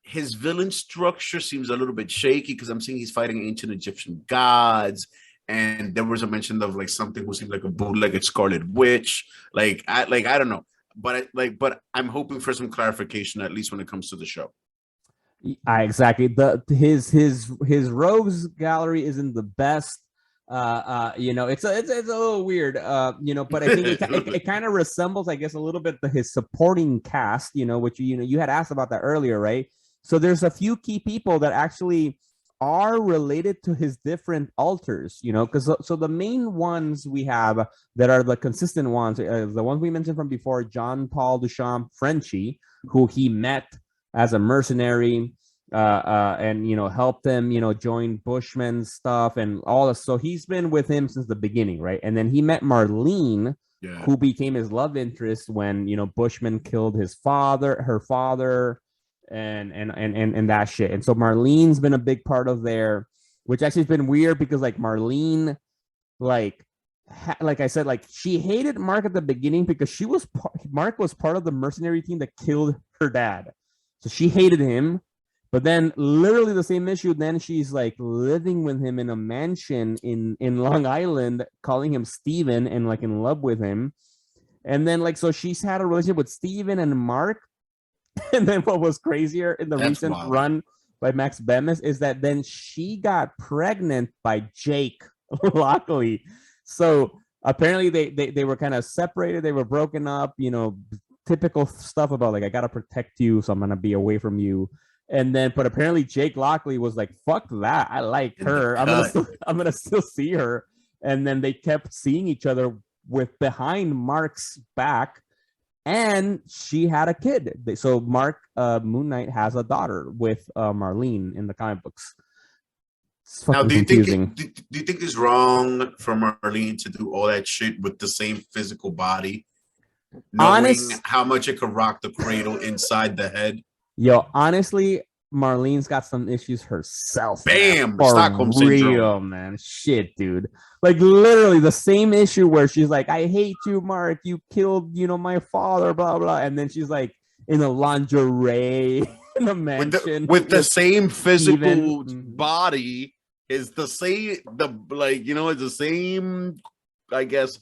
his villain structure seems a little bit shaky, because I'm seeing he's fighting ancient Egyptian gods, and there was a mention of like something who seemed like a bootlegged Scarlet Witch. I don't know, but I'm hoping for some clarification, at least when it comes to the show. Exactly. His rogues gallery isn't the best. It's a little weird. But I think it kind of resembles, I guess, a little bit his supporting cast. Which you had asked about that earlier, right? So there's a few key people that actually are related to his different altars. Because so the main ones we have that are the consistent ones, the ones we mentioned from before, John Paul Duchamp Frenchie, who he met as a mercenary. And helped him join Bushman's stuff and all this. So he's been with him since the beginning, right? And then he met Marlene, who became his love interest when Bushman killed her father, and that shit. And so Marlene's been a big part of there, which actually has been weird, because like Marlene, like I said, like she hated Mark at the beginning because Mark was part of the mercenary team that killed her dad, so she hated him. But then literally the same issue, then she's like living with him in a mansion in Long Island, calling him Steven and like in love with him. And then like, so she's had a relationship with Steven and Mark. And then what was crazier in the recent run by Max Bemis is that then she got pregnant by Jake Lockley. So apparently they were kind of separated. They were broken up, typical stuff about like, I got to protect you, so I'm going to be away from you. And then, but apparently Jake Lockley was like, fuck that, I like her, I'm gonna still see her. And then they kept seeing each other with behind Mark's back, and she had a kid. So Mark, Moon Knight, has a daughter with Marlene in the comic books. It's fucking confusing. Do you think it's wrong for Marlene to do all that shit with the same physical body, knowing how much it could rock the cradle inside the head? Yo, honestly, Marlene's got some issues herself. Bam! For Stockholm real, syndrome. man. Shit, dude. Like literally the same issue where she's like, I hate you, Mark. You killed, my father, blah, blah. And then she's like in a lingerie in a mansion. With the same physical body, is the same, it's the same, I guess.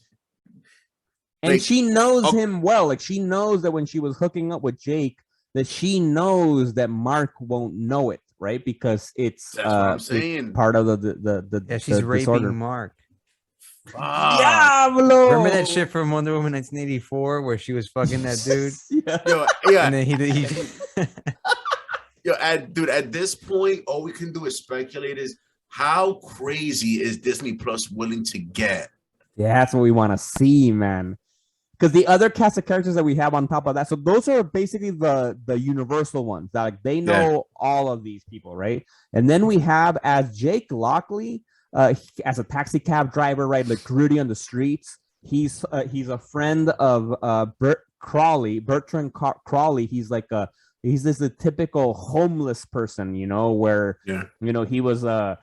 And she knows him well. Like she knows that when she was hooking up with Jake, that she knows that Mark won't know it, right? Because it's what I'm saying. Part of the she's raping disorder. Mark. Diablo! Remember that shit from Wonder Woman 1984 where she was fucking that dude? Yeah. And then he at this point, all we can do is speculate is how crazy is Disney Plus willing to get? Yeah, that's what we want to see, man. Because the other cast of characters that we have on top of that, so those are basically the universal ones that like they know all of these people, right? And then we have as Jake Lockley, as a taxi cab driver, right? Like Rudy on the streets. He's a friend of Bertrand Crawley. He's like he's a typical homeless person, where he was a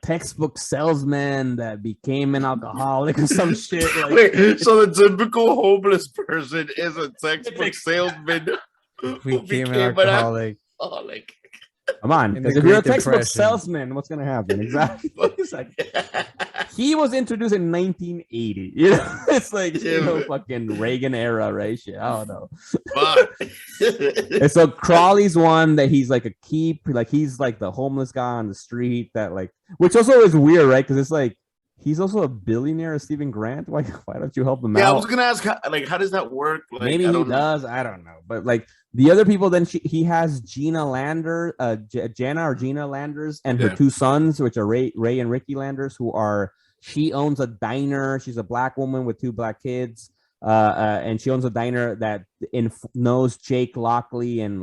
textbook salesman that became an alcoholic or some shit. Like. Wait, so the typical homeless person is a textbook salesman who became an alcoholic. Come on, because if you're a textbook salesman, what's gonna happen? Exactly. he was introduced in 1980. You know, it's like fucking Reagan era, right? Shit, I don't know. Fuck. And so Crawley's one that he's like a keep, like he's like the homeless guy on the street that like, which also is weird, right? Because it's like he's also a billionaire, Stephen Grant. Why don't you help him out? Yeah, I was gonna ask, how does that work? Like, maybe he does. I don't know, but like the other people, then he has Gina Landers, Gina Landers, and her two sons, which are Ray and Ricky Landers, who are. She owns a diner. She's a black woman with 2 black kids. And she owns a diner that knows Jake Lockley and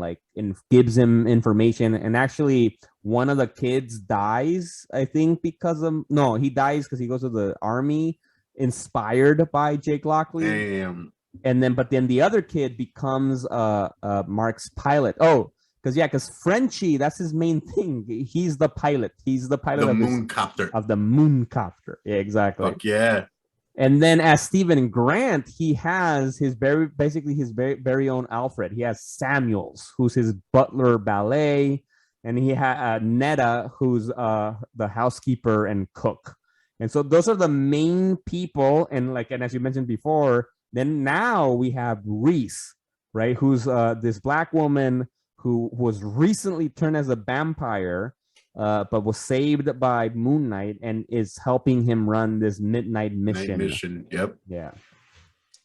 gives him information. And actually, one of the kids dies, I think, he dies because he goes to the army, inspired by Jake Lockley. Damn. But then the other kid becomes Mark's pilot. Oh, because Frenchie, that's his main thing. He's the pilot. He's the pilot of the mooncopter. Yeah, exactly. Fuck yeah. And then as Stephen Grant, he has his very own Alfred. He has Samuels, who's his butler ballet, and he had Netta, who's the housekeeper and cook. And so those are the main people. And as you mentioned before, then now we have Reese, right? Who's this black woman who was recently turned as a vampire, but was saved by Moon Knight and is helping him run this midnight mission. Yep. Yeah.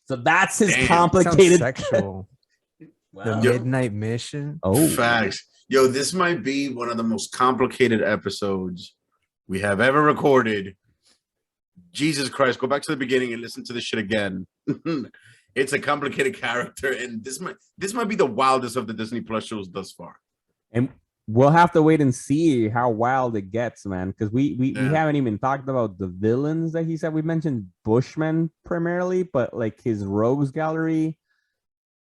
So that's his complicated sexual. Wow. The midnight mission. Oh, facts. Yo, this might be one of the most complicated episodes we have ever recorded. Jesus Christ, go back to the beginning and listen to this shit again. It's a complicated character, and this might be the wildest of the Disney Plus shows thus far. And we'll have to wait and see how wild it gets, man, because we haven't even talked about the villains that he said. We mentioned Bushman primarily, but his rogues gallery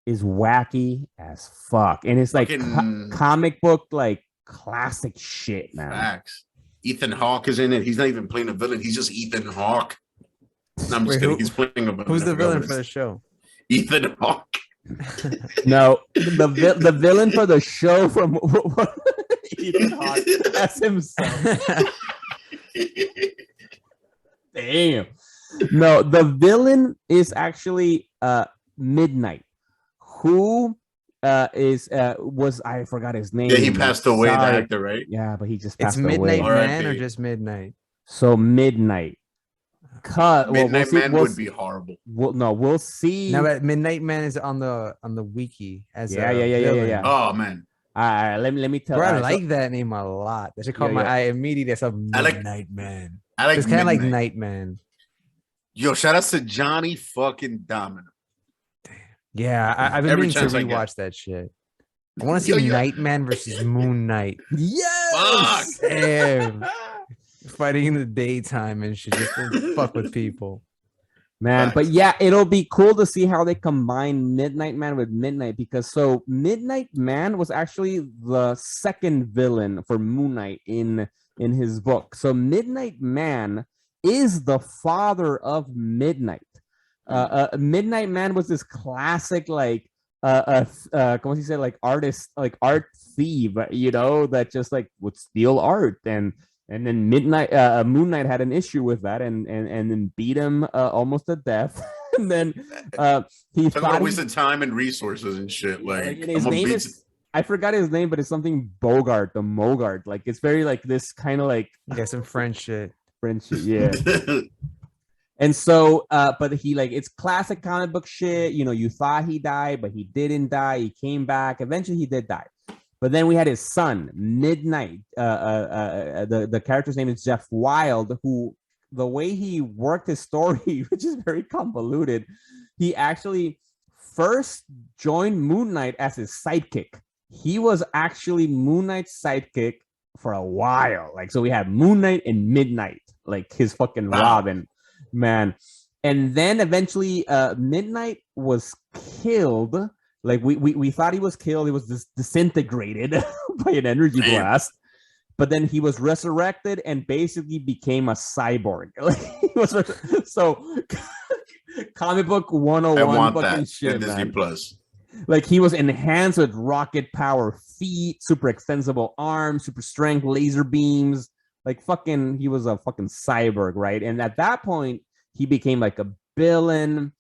is wacky as fuck, and it's like comic book classic shit, man. Facts. Ethan Hawke is in it. He's not even playing a villain. He's just Ethan Hawke. No, I'm just kidding. He's playing a villain. Who's the villain for the show? Ethan Hawke. No, the villain for the show from Ethan Hawke. That's himself. Damn. No, the villain is actually Midnight, who was I forgot his name. Yeah, he passed away, the actor, right? Yeah, but he just passed away. It's Midnight away. Man or just Midnight? So Midnight. Midnight Man would be horrible. We'll see. No, but Midnight Man is on the wiki as yeah. Oh man. Let me tell you. I like that name a lot. That should call my eye immediately. That's a Midnight Man. I like it's kind of like Nightman. Yo, shout out to Johnny fucking Domino. Damn. Yeah, I've been meaning to rewatch that shit. I want to see Nightman versus Moon Knight. Yes. Fuck. Damn. Fighting in the daytime and shit, just to fuck with people, man. But yeah, it'll be cool to see how they combine Midnight Man with Midnight, because Midnight Man was actually the second villain for Moon Knight in his book. So Midnight Man is the father of Midnight. Midnight Man was this classic como he said, artist, art thief, that just would steal art, and then Moon Knight had an issue with that, and then beat him almost to death. And then he thought wasted time and resources and shit. His name is, I forgot his name, but it's something Bogart, the Mogart. It's very this kind of some French shit. Yeah. And so, but he it's classic comic book shit. You thought he died, but he didn't die. He came back. Eventually, he did die. But then we had his son, Midnight. The character's name is Jeff Wild, who, the way he worked his story, which is very convoluted, he actually first joined Moon Knight as his sidekick. He was actually Moon Knight's sidekick for a while. So we had Moon Knight and Midnight, his fucking Robin, man. And then eventually Midnight was killed. We thought he was killed. He was disintegrated by an energy blast, but then he was resurrected and basically became a cyborg. So comic book 101. I want fucking that shit, in Disney Plus. He was enhanced with rocket power feet, super extensible arms, super strength, laser beams, Like fucking, he was a fucking cyborg, right? And at that point, he became like a villain.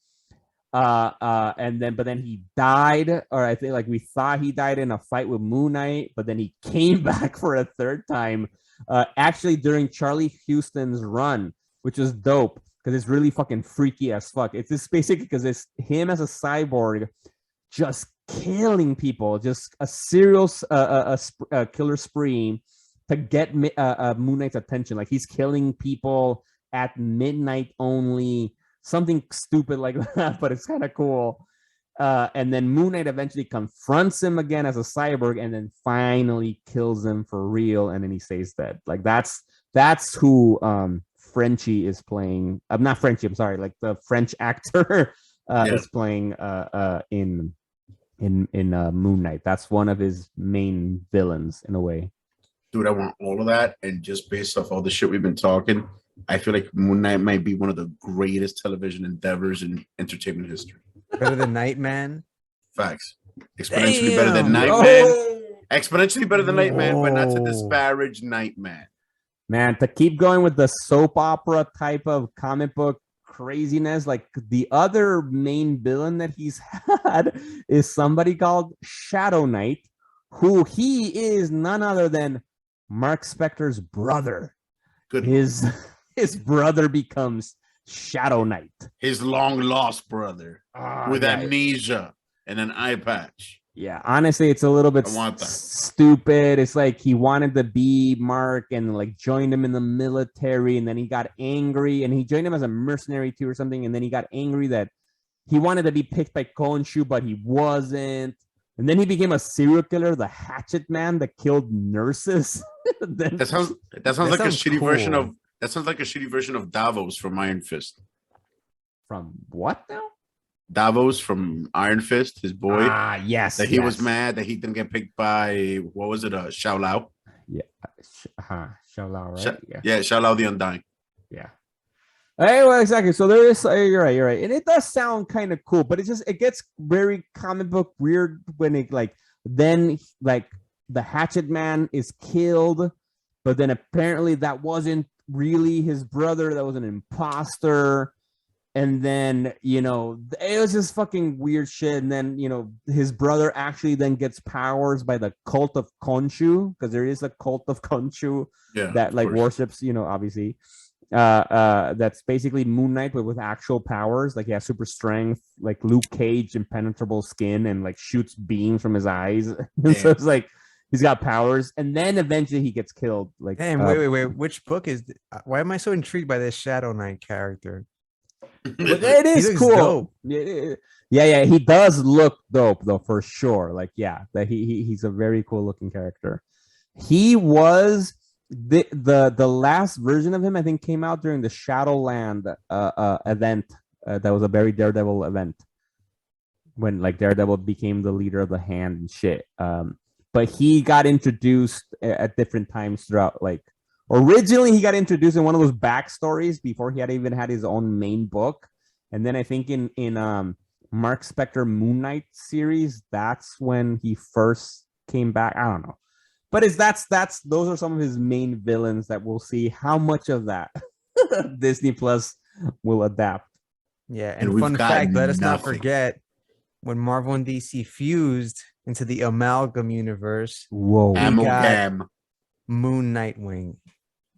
But then he died, or I think like we thought he died in a fight with Moon Knight, but then he came back for a third time, actually during Charlie Houston's run, which was dope because it's really fucking freaky as fuck. It's just basically because it's him as a cyborg just killing people, just a serial killer spree to get Moon Knight's attention. Like he's killing people at midnight only, something stupid like that, but it's kind of cool. And then Moon Knight eventually confronts him again as a cyborg, and then finally kills him for real, and then he stays dead. Like that's who Frenchie is playing. I'm not Frenchie. I'm sorry. Like the French actor is playing in Moon Knight. That's one of his main villains in a way. Dude, I want all of that, and just based off all the shit we've been talking, I feel like Moon Knight might be one of the greatest television endeavors in entertainment history. Better than Nightman. Facts. Exponentially better than Nightman. Exponentially better than Nightman, but not to disparage Nightman. Man, to keep going with the soap opera type of comic book craziness, like the other main villain that he's had is somebody called Shadow Knight, who he is none other than Mark Spector's brother. Good. His brother becomes Shadow Knight, his long lost brother with amnesia and an eye patch. Yeah, honestly, it's a little bit stupid. It's like he wanted to be Mark and like joined him in the military, and then he got angry, and he joined him as a mercenary too or something, and then he got angry that he wanted to be picked by Khonshu, but he wasn't. And then he became a serial killer, the Hatchet Man that killed nurses. That sounds like a shitty version of. That sounds like a shitty version of Davos from Iron Fist. From what now? Davos from Iron Fist, his boy. Yes. That he was mad that he didn't get picked by, what was it, Xiao Lao? Yeah. Xiao Lao, right? Yeah, Xiao Lao the Undying. Yeah. Hey, well, exactly. So there is, you're right. And it does sound kind of cool, but it gets very comic book weird when it then the Hatchet Man is killed, but then apparently that wasn't really his brother, that was an imposter. And then, it was just fucking weird shit. And then, his brother actually then gets powers by the cult of Khonshu, because there is a cult of Khonshu that worships, obviously. That's basically Moon Knight, but with actual powers. Like he has super strength, like Luke Cage, impenetrable skin, and like shoots beams from his eyes. And so it's like he's got powers, and then eventually he gets killed. Like, damn, wait, which book is? Why am I so intrigued by this Shadow Knight character? But it is cool. Yeah, he does look dope though, for sure. Like, that he's a very cool looking character. He was the last version of him, I think, came out during the Shadowland event. That was a very Daredevil event when like Daredevil became the leader of the Hand and shit. But he got introduced at different times throughout. Like originally, he got introduced in one of those backstories before he had even had his own main book. And then I think in Mark Spector Moon Knight series, that's when he first came back. I don't know. But those are some of his main villains that we'll see how much of that Disney Plus will adapt. Yeah, and fun fact, let us not forget when Marvel and DC fused into the Amalgam universe. Whoa. Amalgam. Moon Nightwing.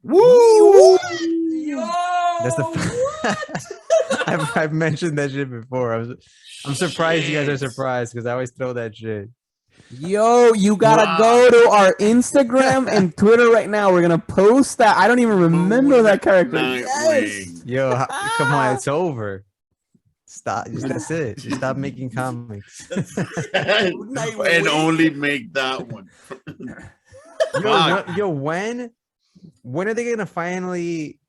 Woo! That's I've mentioned that shit before. I'm surprised you guys are surprised because I always throw that shit. Yo, you gotta go to our Instagram and Twitter right now. We're gonna post that. I don't even remember that character. Yes. Yo, come on, it's over. Stop. That's it. Just stop making comics. And only make that one. Yo, when are they gonna finally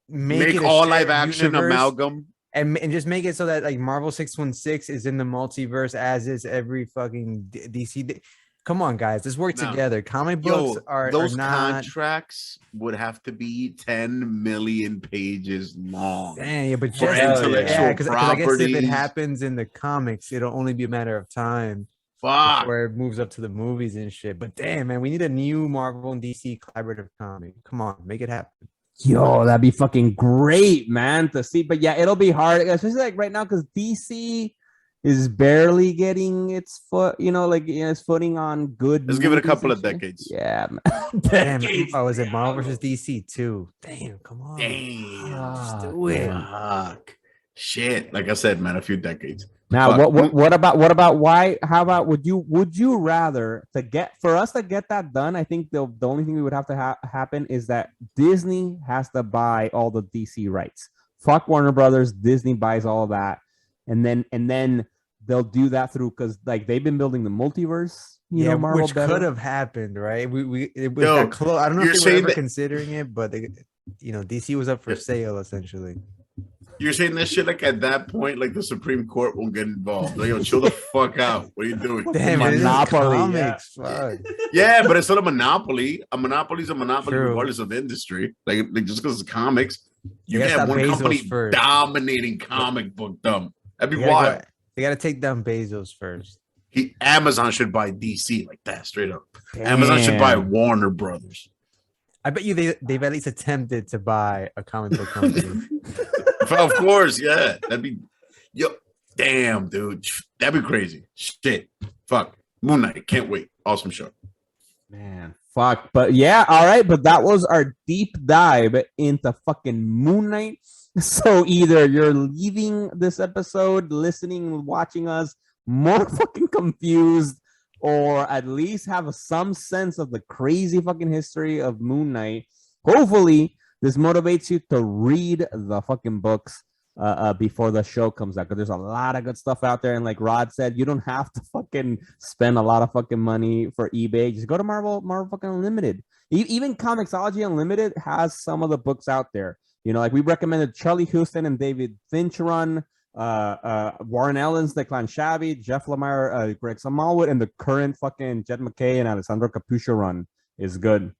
make all live action Amalgam? And just make it so that like Marvel 616 is in the multiverse as is every fucking DC. Come on, guys, let's work together. Comic books those are not... contracts would have to be 10 million pages long. Damn, yeah, but just because I guess if it happens in the comics, it'll only be a matter of time Fuck. Where it moves up to the movies and shit. But damn, man, we need a new Marvel and DC collaborative comic. Come on, make it happen. Yo, that'd be fucking great, man, to see. But yeah, it'll be hard, especially like right now, because DC is barely getting its foot, its footing on good. Let's give it a movies couple and of shit. decades. Yeah, Damn, decades. oh, is it Marvel versus DC too? Damn, come on. Damn. Just do it. Fuck. Shit. Like I said, man, a few decades. Now, Fuck. what about why? How about would you rather for us to get that done? I think the only thing we would have to happen is that Disney has to buy all the DC rights. Fuck Warner Brothers. Disney buys all of that, and then they'll do that through because like they've been building the multiverse. Marvel which better. could have happened, right? It was Yo, that close. I don't know you're if they were saying ever that- considering it, but DC was up for sale essentially. You're saying that shit like at that point, like the Supreme Court won't get involved. Like, yo, chill the fuck out. What are you doing? Damn, Monopoly, it is yeah. comics. Fuck. Yeah, but it's not a monopoly. A monopoly is a monopoly True. regardless of the industry. Like just because it's comics, you They can gotta have one stop Bezos company first. dominating comic book dumb. That'd be They wild. they gotta take down Bezos first. Amazon should buy DC like that, straight up. Amazon should buy Warner Brothers. I bet you they've at least attempted to buy a comic book company. Of course, yeah. That'd be damn, dude. That'd be crazy. Shit. Fuck. Moon Knight. Can't wait. Awesome show. Man, fuck. But yeah, all right. But that was our deep dive into fucking Moon Knight. So either you're leaving this episode, listening, watching us more fucking confused, or at least have some sense of the crazy fucking history of Moon Knight. Hopefully, this motivates you to read the fucking books before the show comes out, because there's a lot of good stuff out there. And like Rod said, you don't have to fucking spend a lot of fucking money for eBay. Just go to Marvel fucking Unlimited. Even Comixology Unlimited has some of the books out there. Like we recommended Charlie Houston and David Finch run, Warren Ellen's Declan Shabby, Jeff Lemire, Greg Smallwood, and the current fucking Jed McKay and Alessandro Capucho run is good.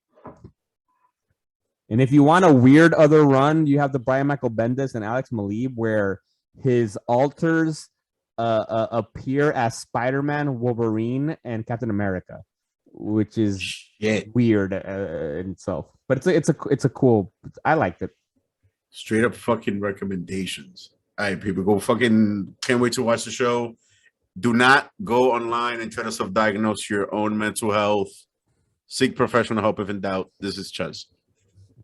And if you want a weird other run, you have the Brian Michael Bendis and Alex Maleeb, where his alters appear as Spider-Man, Wolverine, and Captain America, which is weird in itself. But it's a cool. I liked it. Straight up fucking recommendations. All right, people, go fucking can't wait to watch the show. Do not go online and try to self-diagnose your own mental health. Seek professional help if in doubt. This is Chuz.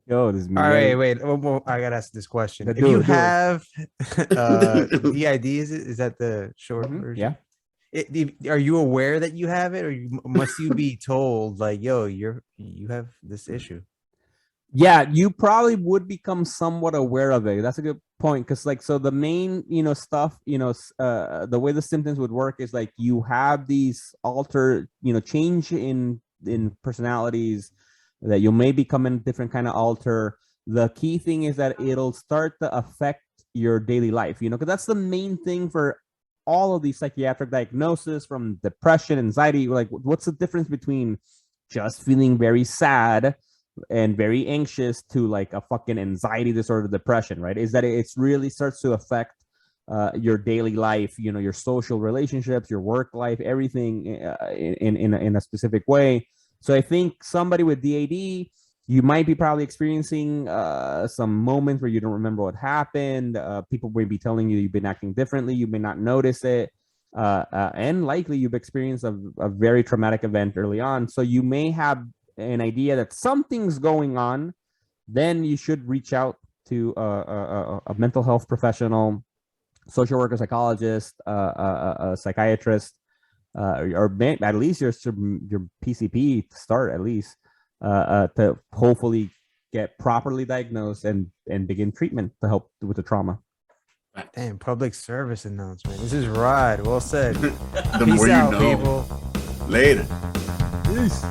Yo, this is All right, wait. Well, I gotta ask this question. If you have DID, is that the short version? Yeah. Are you aware that you have it, or must you be told like, yo, you have this issue? Yeah, you probably would become somewhat aware of it. That's a good point, because so the main stuff, the way the symptoms would work is like you have these change in personalities, that you may become a different kind of alter. The key thing is that it'll start to affect your daily life, because that's the main thing for all of these psychiatric diagnoses, from depression, anxiety. Like, what's the difference between just feeling very sad and very anxious to like a fucking anxiety disorder, depression, right? Is that it's really starts to affect your daily life, your social relationships, your work life, everything in a specific way. So I think somebody with DAD, you might be probably experiencing some moments where you don't remember what happened. People may be telling you you've been acting differently. You may not notice it. And likely you've experienced a very traumatic event early on. So you may have an idea that something's going on. Then you should reach out to a mental health professional, social worker, psychologist, a psychiatrist, or at least your PCP to start, at least to hopefully get properly diagnosed and begin treatment to help with the trauma. Damn, public service announcement. This is Rod. Well said. The Peace more out, you know. people. Later. Peace.